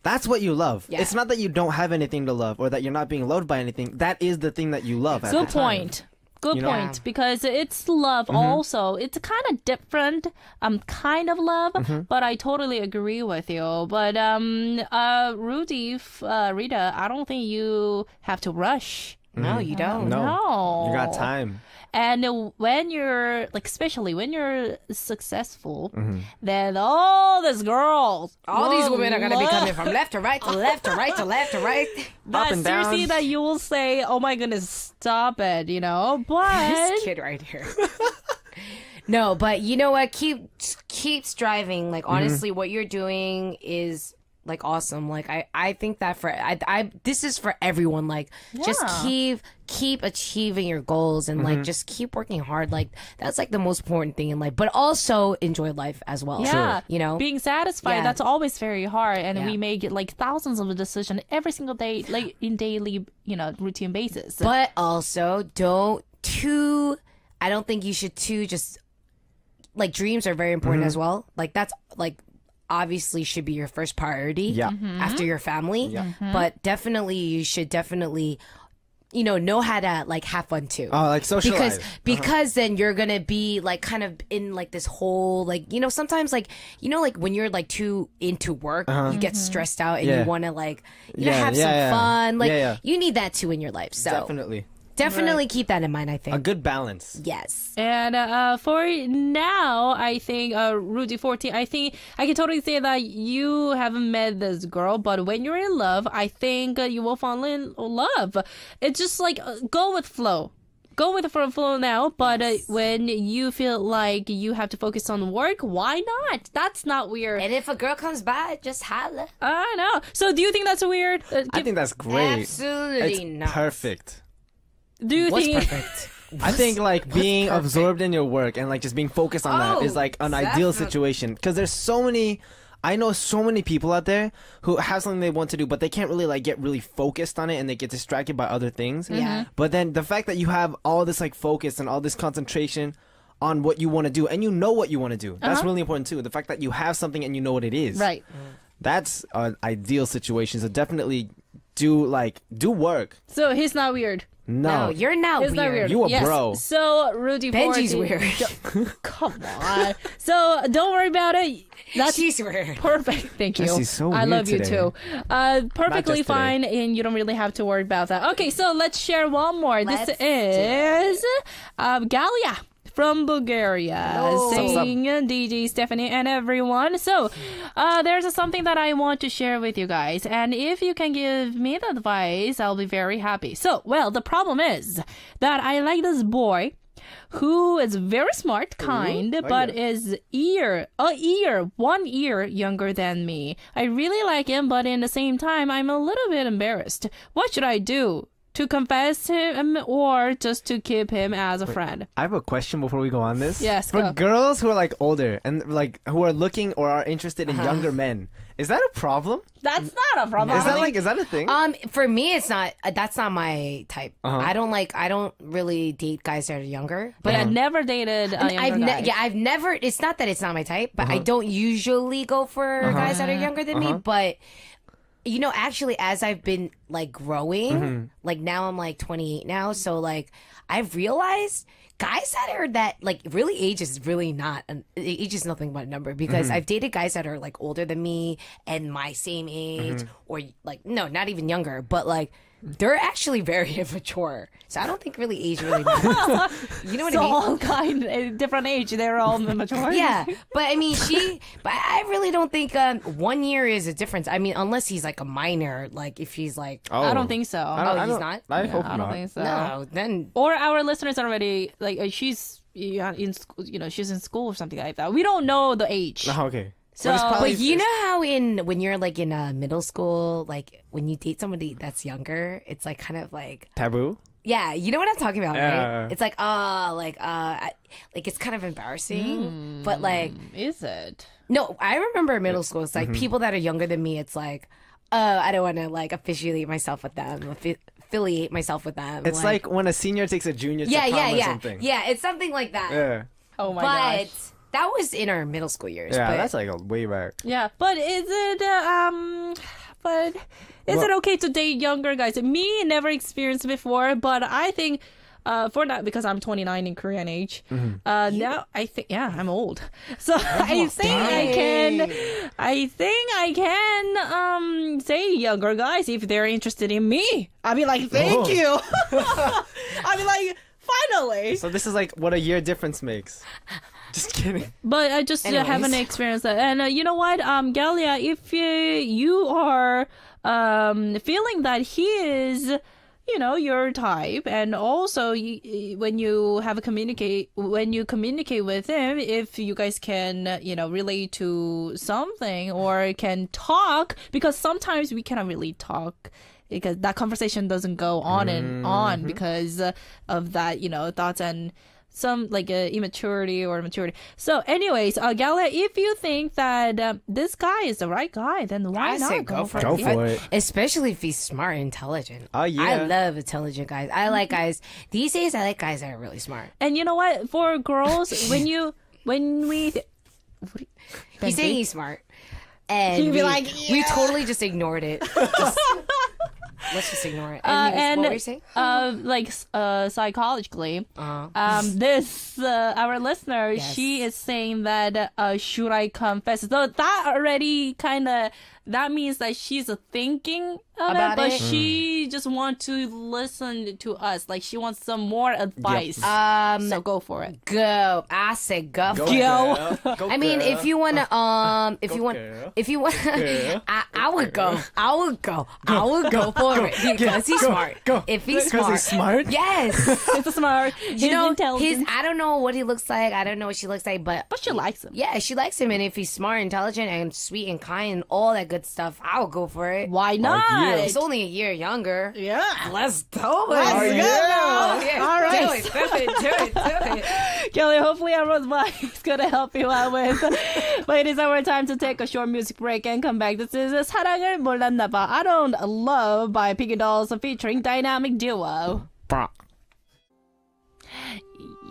that's what you love. Yeah. It's not that you don't have anything to love or that you're not being loved by anything. That is the thing that you love. At Good the time. point. Good You know? point. Because it's love also. It's kind of different kind of love, but I totally agree with you. But Rudy, Rita, I don't think you have to rush. No, you don't. No. You got time. And when you're, like, especially when you're successful, then all these girls, All these women are going to be coming from left to right to left to right to left to right. But and down. seriously, that you will say, "Oh my goodness, stop it," you know. But This kid right here. No, but you know what? Keep striving. Like, honestly, what you're doing is like awesome. Like, I think that this is for everyone. Like, just keep achieving your goals and like just keep working hard. Like, that's like the most important thing in life. But also enjoy life as well. yeah, You know? being satisfied, Yeah. that's always very hard, and Yeah. we make it like thousands of decisions every single day, like in daily, routine basis. But also I don't think you should just like dreams are very important as well. Like that's like obviously should be your first priority Yeah. after your family. Yeah. But definitely you should definitely know how to like have fun too. Oh, like socialize. Because then you're gonna be like kind of in like this whole like sometimes like like when you're like too into work you get stressed out and Yeah. you want to like Yeah, have yeah, some yeah. fun like Yeah. you need that too in your life. So Definitely. keep that in mind. I think A good balance. yes. And for now, I think Rudy 14, I think I can totally say that you haven't met this girl, but when you're in love, I think you will fall in love. It's just like go with flow. Go with the flow now, but when you feel like you have to focus on work, why not? That's not weird. And if a girl comes by, just holla. I know. So do you think that's weird? I think that's great. Absolutely It's not. perfect. Do you What's think perfect? I think like being perfect? absorbed in your work and like just being focused on that is like an ideal definitely. situation because I know so many people out there who have something they want to do, but they can't really like get really focused on it and they get distracted by other things. Yeah. But then the fact that you have all this like focus and all this concentration on what you want to do and you know what you want to do, that's really important too. The fact that you have something and you know what it is. right? That's an ideal situation. So definitely do work. So he's not weird. No, you're now It's not weird. weird. You a yes. bro. So Rudy Benji's 14 weird. Come on. So don't worry about it. That's She's weird. perfect. Thank you. Jessie's so I weird love you today. too. Perfectly just today. fine, and you don't really have to worry about that. Okay, so let's share one more. Let's this do is Galia from Bulgaria. Hello. Saying DJ, Stephanie, and everyone. So there's something that I want to share with you guys, and if you can give me the advice, I'll be very happy. So, well, the problem is that I like this boy who is very smart, kind, but is 1 year younger than me. I really like him, but in the same time, I'm a little bit embarrassed. What should I do? To confess him or just to keep him as a friend? I have a question before we go on this. Yes, For go. girls who are like older and like who are looking or are interested in younger men, is that a problem? That's not a problem. Is that a thing? For me, it's not. That's not my type. I don't really date guys that are younger. But I've never dated a younger guy. I've never. It's not that it's not my type, but I don't usually go for guys that are younger than me. But actually, as I've been like growing, like now I'm like 28 now, so like I've realized guys that like really age is really not age is nothing but a number because I've dated guys that are like older than me and my same age or like no, not even younger, but like they're actually very immature. So I don't think really age really matters. You know what So I mean? all kind, different age, they're all mature. Yeah, but I mean, but I really don't think 1 year is a difference. I mean, unless he's like a minor, like if he's like, I don't think so. Oh, he's not? I hope I don't not. think so. no, then Or our listeners are already like she's in school, she's in school or something like that. We don't know the age. Oh, okay. So, But it's probably- But you know how when you're like in middle school, like when you date somebody that's younger, it's like kind of like taboo? yeah, you know what I'm talking about, Yeah. right? It's like like it's kind of embarrassing, but like is it? no, I remember middle school. It's like people that are younger than me. It's like I don't want to like affiliate myself with them. Affiliate myself with them. It's like when a senior takes a junior to yeah, prom yeah, or yeah, something. yeah. It's something like that. Yeah. Oh my But gosh. that was in our middle school years. Yeah, but that's like a way back. Yeah, but is it but is it okay to date younger guys? Me never experienced before, but I think for that, because I'm 29 in Korean age. Now I think, yeah, I'm old. So I think I can say younger guys if they're interested in me. I'll be like, thank you. I'll be like, finally. So this is like what a year difference makes. Just kidding. But I just haven't experienced that. And you know what, Galia, if you are feeling that he is, you know, your type, and also when you communicate with him, if you guys can, you know, relate to something or can talk, because sometimes we cannot really talk because that conversation doesn't go on and on because of that, you know, thoughts and some like immaturity or maturity. So anyways, Galia, if you think that this guy is the right guy, then why not say go for Go for it. Especially if he's smart and intelligent. Oh, yeah. I love intelligent guys. I like guys. These days, I like guys that are really smart. And you know what? For girls, He's saying he's smart. And He'd be like, we totally just ignored it. Let's just ignore it. And what were you saying? Psychologically, this our listener, she is saying that should I confess? So that already kind of that means that she's thinking about it, but she just wants to listen to us. Like she wants some more advice. So go for it. Go. I said go. Go. I mean, if you want to, I would go. I would go for it because he's smart. If he's smart. He's smart? Yes. It's smart. You know, intelligent. I don't know what he looks like. I don't know what she looks like, but But she likes him. yeah, she likes him. And if he's smart, intelligent, and sweet and kind, and all that good stuff, I'll go for it. Why not? He's only a year younger. Yeah. Let's do it. All right. Do it. Kelly, hopefully our advice is going to help you out with. But it is our time to take a short music break and come back. This is 사랑을 몰랐나 봐. I Don't Love by Piggy Dolls featuring Dynamic Duo.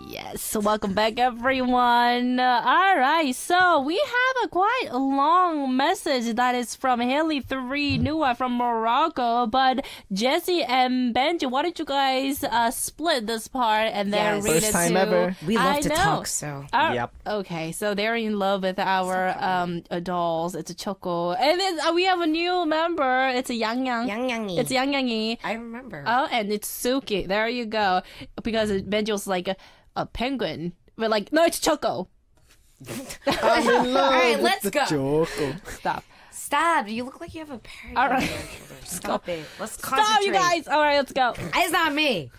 Yes, welcome back everyone. All right, so we have a quite long message that is from Haley3 Nua from Morocco. But Jessi and Benji, why don't you guys split this part and then Yes. read First it time to... ever. We love to know. talk, so. Yep. Okay, so they're in love with our dolls. It's a Choco. And then we have a new member. It's a Yang Yang. Yang It's Yang Yangi. I remember. Oh, and it's Suki. There you go. Because Benji was like a penguin. But like, no, it's Choco. I'm in love All right, with let's the go. Choco. Stop. You look like you have a parrot. All right. Stop it. Let's concentrate. Stop, you guys. All right, let's go. It's not me.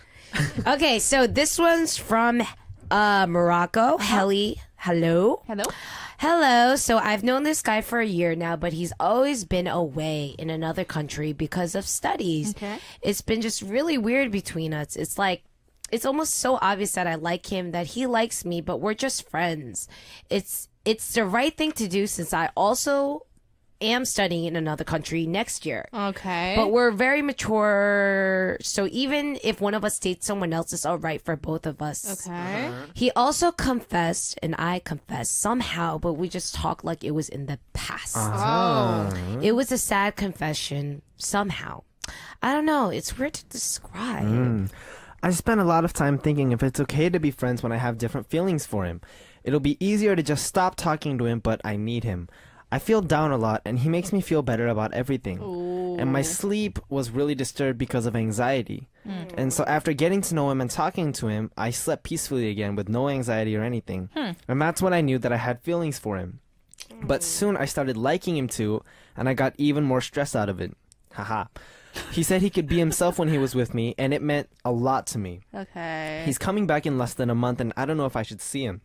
Okay, so this one's from Morocco. Hello. Hello. Hello. So I've known this guy for a year now, but he's always been away in another country because of studies. Okay. It's been just really weird between us. It's like, it's almost so obvious that I like him, that he likes me, but we're just friends. It's the right thing to do since I also am studying in another country next year. Okay. But we're very mature, so even if one of us dates someone else, it's all right for both of us. Okay. He also confessed, and I confessed somehow, but we just talked like it was in the past. Oh. It was a sad confession, somehow. I don't know. It's weird to describe. I spent a lot of time thinking if it's okay to be friends when I have different feelings for him. It'll be easier to just stop talking to him, but I need him. I feel down a lot, and he makes me feel better about everything. And my sleep was really disturbed because of anxiety. And so after getting to know him and talking to him, I slept peacefully again with no anxiety or anything. And that's when I knew that I had feelings for him. But soon I started liking him too, and I got even more stress out of it. Haha. He said he could be himself when he was with me, and it meant a lot to me. Okay. He's coming back in less than a month, and I don't know if I should see him.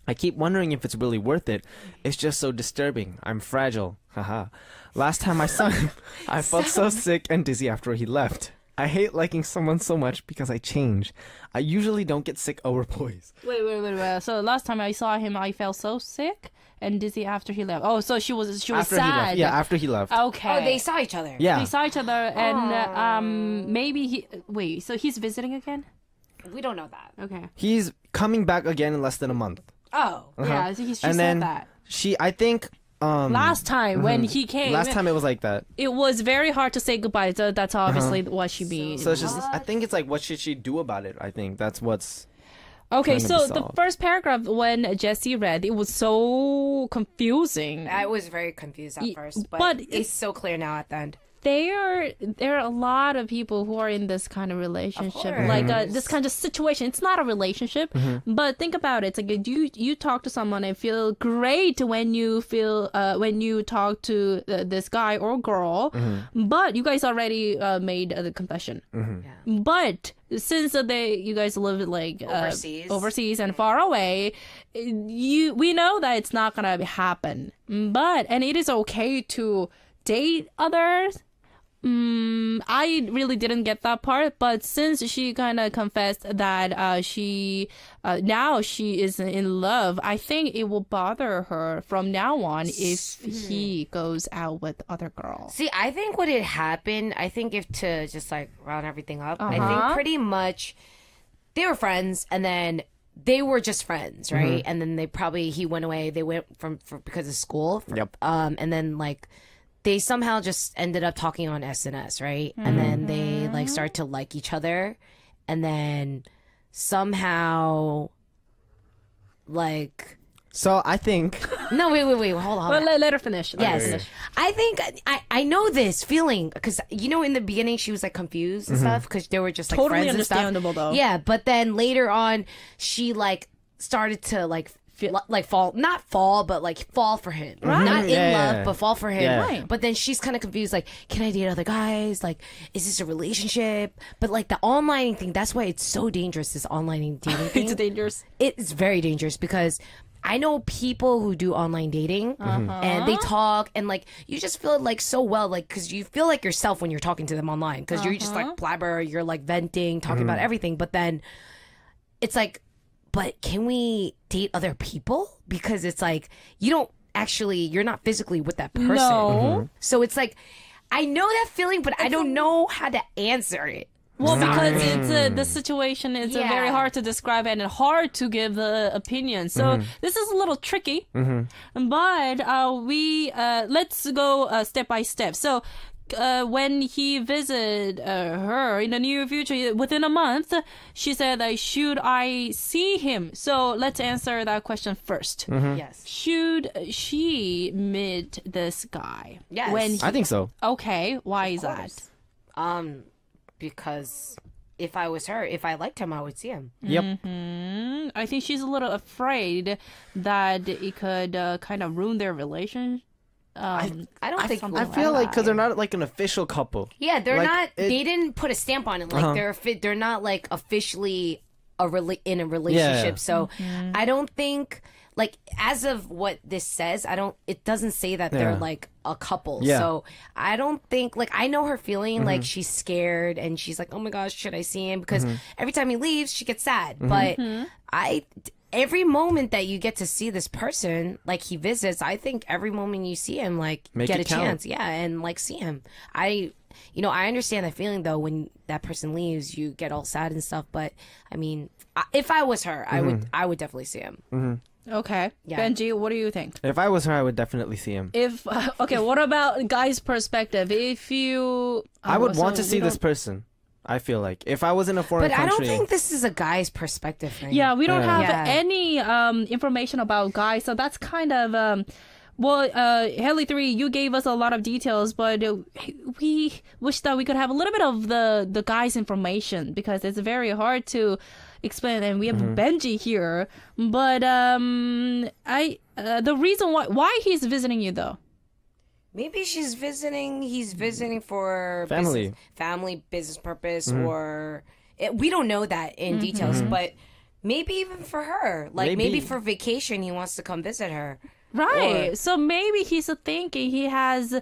I keep wondering if it's really worth it. It's just so disturbing. I'm fragile. Haha. Last time I saw him, I felt so sick and dizzy after he left. I hate liking someone so much because I change. I usually don't get sick over boys. Wait. So last time I saw him, I felt so sick and dizzy after he left. Oh, so she was After he sad. left. Yeah, after he left. Okay. Oh, they saw each other. Yeah. They saw each other, and maybe he. Wait, so he's visiting again? We don't know that. Okay. He's coming back again in less than a month. Oh. Yeah, I think she And said then that. I think last time when he came. Last time it was like that. It was very hard to say goodbye. So that's obviously what she means. So it's just, I think it's like, what should she do about it? I think that's what's. Okay, trying to so be the solved. first paragraph when Jessi read, it was so confusing. I was very confused at first, but, but it's so clear now at the end. There are a lot of people who are in this kind of relationship, course. like this kind of situation. It's not a relationship, but think about it. It's like you talk to someone and feel great when you talk to this guy or girl, but you guys already made the confession. But since you guys live like overseas and far away, we know that it's not gonna happen. And it is okay to date others. I really didn't get that part, but since she kind of confessed that she now she is in love, I think it will bother her from now on if he goes out with other girls. See, I think what had happened, I think if to just like round everything up, I think pretty much they were friends and then they were just friends, right? And then he went away. They went because of school. Yep. And then like they somehow just ended up talking on SNS, right? And then they like start to like each other, and then somehow like. So I think. No, wait, hold on. Well, let her finish. Yes. I think I know this feeling because in the beginning she was like confused and stuff because they were just like Totally friends and stuff. understandable, though. Yeah, but then later on she like started to like fall for him. Not in love, but fall for him. Yeah. Right. But then she's kind of confused, like, can I date other guys? Like, is this a relationship? But like the online thing, that's why it's so dangerous, this online dating thing. It's dangerous. It's very dangerous because I know people who do online dating and they talk and like you just feel like so well, like because you feel like yourself when you're talking to them online because you're just like blabber, you're like venting, talking about everything. But then it's like, but can we date other people? Because it's like you're not physically with that person. No. So it's like, I know that feeling, but I don't know how to answer it. Well, because it's the situation is Yeah. very hard to describe and hard to give the opinion. So this is a little tricky. But let's go step by step. So when he visited her in the near future, within a month, she said, should I see him? So let's answer that question first. Yes. Should she meet this guy? Yes. When I think so. Okay, why is that? Because if I was her, if I liked him, I would see him. Yep. I think she's a little afraid that it could kind of ruin their relationship. I don't think. I feel like because they're not like an official couple. Yeah, they're Like, not. They didn't put a stamp on it. Like they're not like officially in a relationship. Yeah. So I don't think. Like as of what this says, it doesn't say that they're Yeah. like a couple. Yeah. So I don't think, like, I know her feeling, like she's scared and she's like, oh my gosh, should I see him? Because every time he leaves, she gets sad. But every moment that you get to see this person, like he visits, I think every moment you see him, like Make get it a count. chance. Yeah. And like see him. I understand that feeling though, when that person leaves, you get all sad and stuff. But I mean, if I was her, I would definitely see him. Okay. Yeah. Benji, what do you think? If I was her, I would definitely see him. If okay, what about guy's perspective? If you, I would so want to we see this don't- person. I feel like if I was in a foreign But I country. don't think this is a guy's perspective thing. Yeah, we don't have Yeah. any information about guys, so that's kind of Haley 3, you gave us a lot of details, but we wish that we could have a little bit of the guy's information because it's very hard to explain, and we have Benji here. But the reason why he's visiting you though. Maybe he's visiting for Family. business purpose, or we don't know that in details, but maybe even for her, like maybe for vacation, he wants to come visit her. Right. Or- So maybe he's thinking he's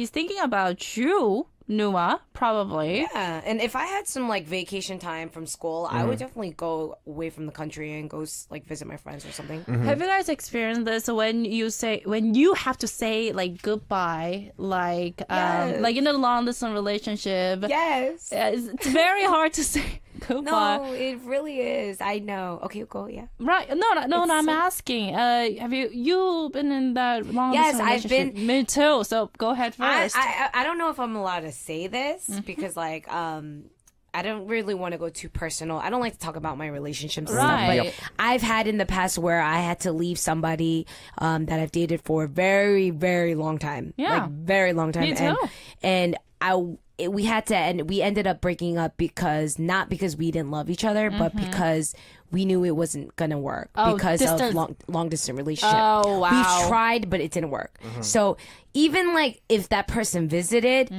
thinking about you, Numa, probably. Yeah, and if I had some like vacation time from school, I would definitely go away from the country and go like visit my friends or something. Have you guys experienced this when you have to say like goodbye, like in a long distance relationship? Yes. It's very hard to say Goodbye. No, it really is. I know. Okay, go. Yeah. Right. No, I'm asking. Have you been in that long Yes, distance I've relationship? been- Me too. So go ahead first. I don't know if I'm allowed to say this because like I don't really want to go too personal. I don't like to talk about my relationships and stuff, Right. but I've had in the past where I had to leave somebody that I've dated for a very, very long time. Yeah. Like very long time. Me too. And we had to, and we ended up breaking up because not because we didn't love each other, but because we knew it wasn't gonna work because distance. of long distance relationship. Oh, wow. We've tried, but it didn't work. So even like if that person visited,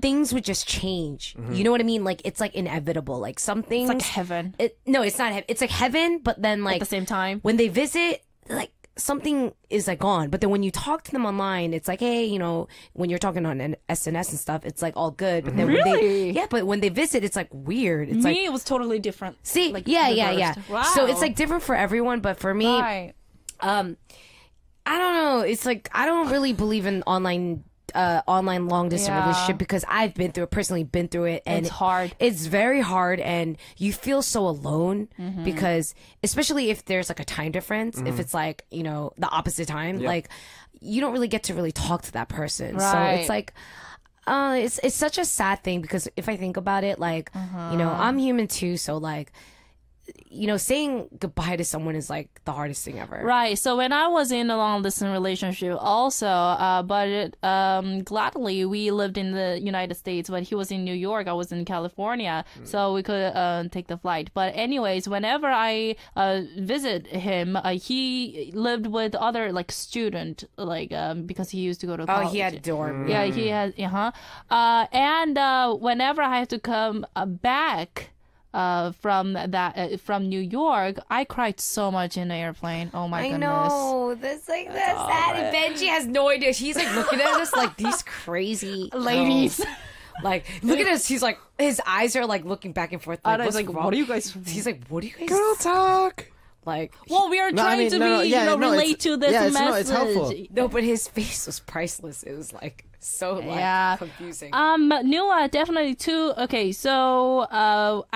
things would just change. You know what I mean? Like it's like inevitable. Like some things, it's like heaven no, it's not. It's like heaven, but then like at the same time. when they visit, like something is like gone. But then when you talk to them online, it's like, hey, you know, when you're talking on an SNS and stuff, it's like all good. But then when Really? but when they visit, it's like weird. It's like, Me, it was totally different. see, like, yeah. reversed. Wow. So it's like different for everyone. But for me, Right. I don't know. It's like I don't really believe in online long distance Yeah. relationship because I've been through it, personally been through it, and It's hard. It's very hard, and you feel so alone Mm-hmm. because, especially if there's like a time difference, if it's like, you know, the opposite time, like you don't really get to really talk to that person. So Right. it's like. It's such a sad thing because if I think about it, like, you know, Uh-huh. I'm human too, so like, you know, saying goodbye to someone is like the hardest thing ever. Right. So when I was in a long distance relationship, also, gladly we lived in the United States, but he was in New York, I was in California, so we could take the flight. But anyways, whenever I visit him, he lived with other like student, like because he used to go to Oh, college. he had a dorm. Yeah, he has. And whenever I have to come back from New York, I cried so much in the airplane. Oh my I goodness. know. That's like that's sad. And Benji has no idea. He's like looking at us like these crazy Ladies. girls. Like, look at us. He's like, his eyes are like looking back and forth. Like, And I was what's like, wrong? what are you guys? He's like, what are you guys? Girl talk. Like, Well, we are No, I trying mean, to no, be, yeah, no, relate it's- to this yeah, it's- message. no, it's helpful. no, but his face was priceless. It was like so like Yeah. confusing. Nua, definitely too. Okay, so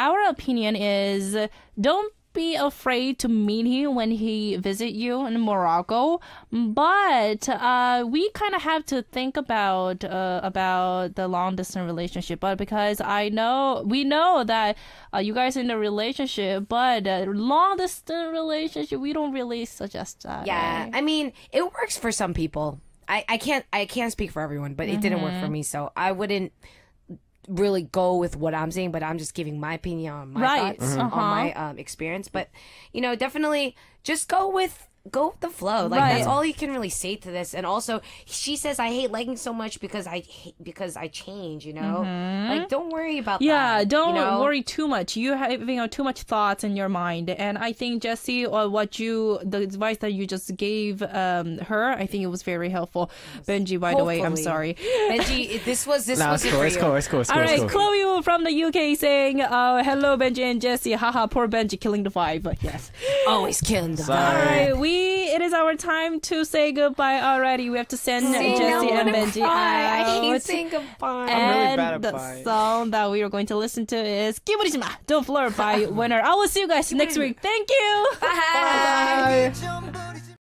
our opinion is don't be afraid to meet him when he visit you in Morocco, but we kind of have to think about the long distance relationship. But because we know that you guys are in a relationship, but long distance relationship, we don't really suggest that. Yeah, right? I mean, it works for some people. I can't speak for everyone, but it didn't work for me, so I wouldn't really go with what I'm saying, but I'm just giving my opinion on my Right. thoughts, on my experience. But you know, definitely just go with the flow. Like Right. that's all you can really say to this. And also, she says, "I hate leggings so much because I change." You know, like don't worry about Yeah, that. don't you know? worry too much. You having too much thoughts in your mind, and I think Jessie, or the advice that you just gave her, I think it was very helpful. Benji, by the way, I'm Hopefully. sorry. Benji, this was Nah, was it's it cool. for It's you. cool. It's cool. It's All cool. right, It's cool. Chloe from the UK saying, "Hello, Benji and Jessie. Haha, poor Benji killing the vibe." But yes. Always killing the Sorry. vibe. All right, it is our time to say goodbye already. We have to send See, Jessie now I'm and gonna Benji cry. I hate out. saying goodbye. And bad at the bye. song that we are going to listen to is "Kiburishima Don't Flirt" by Winner. I will see you guys next week. Thank you. Bye. Bye.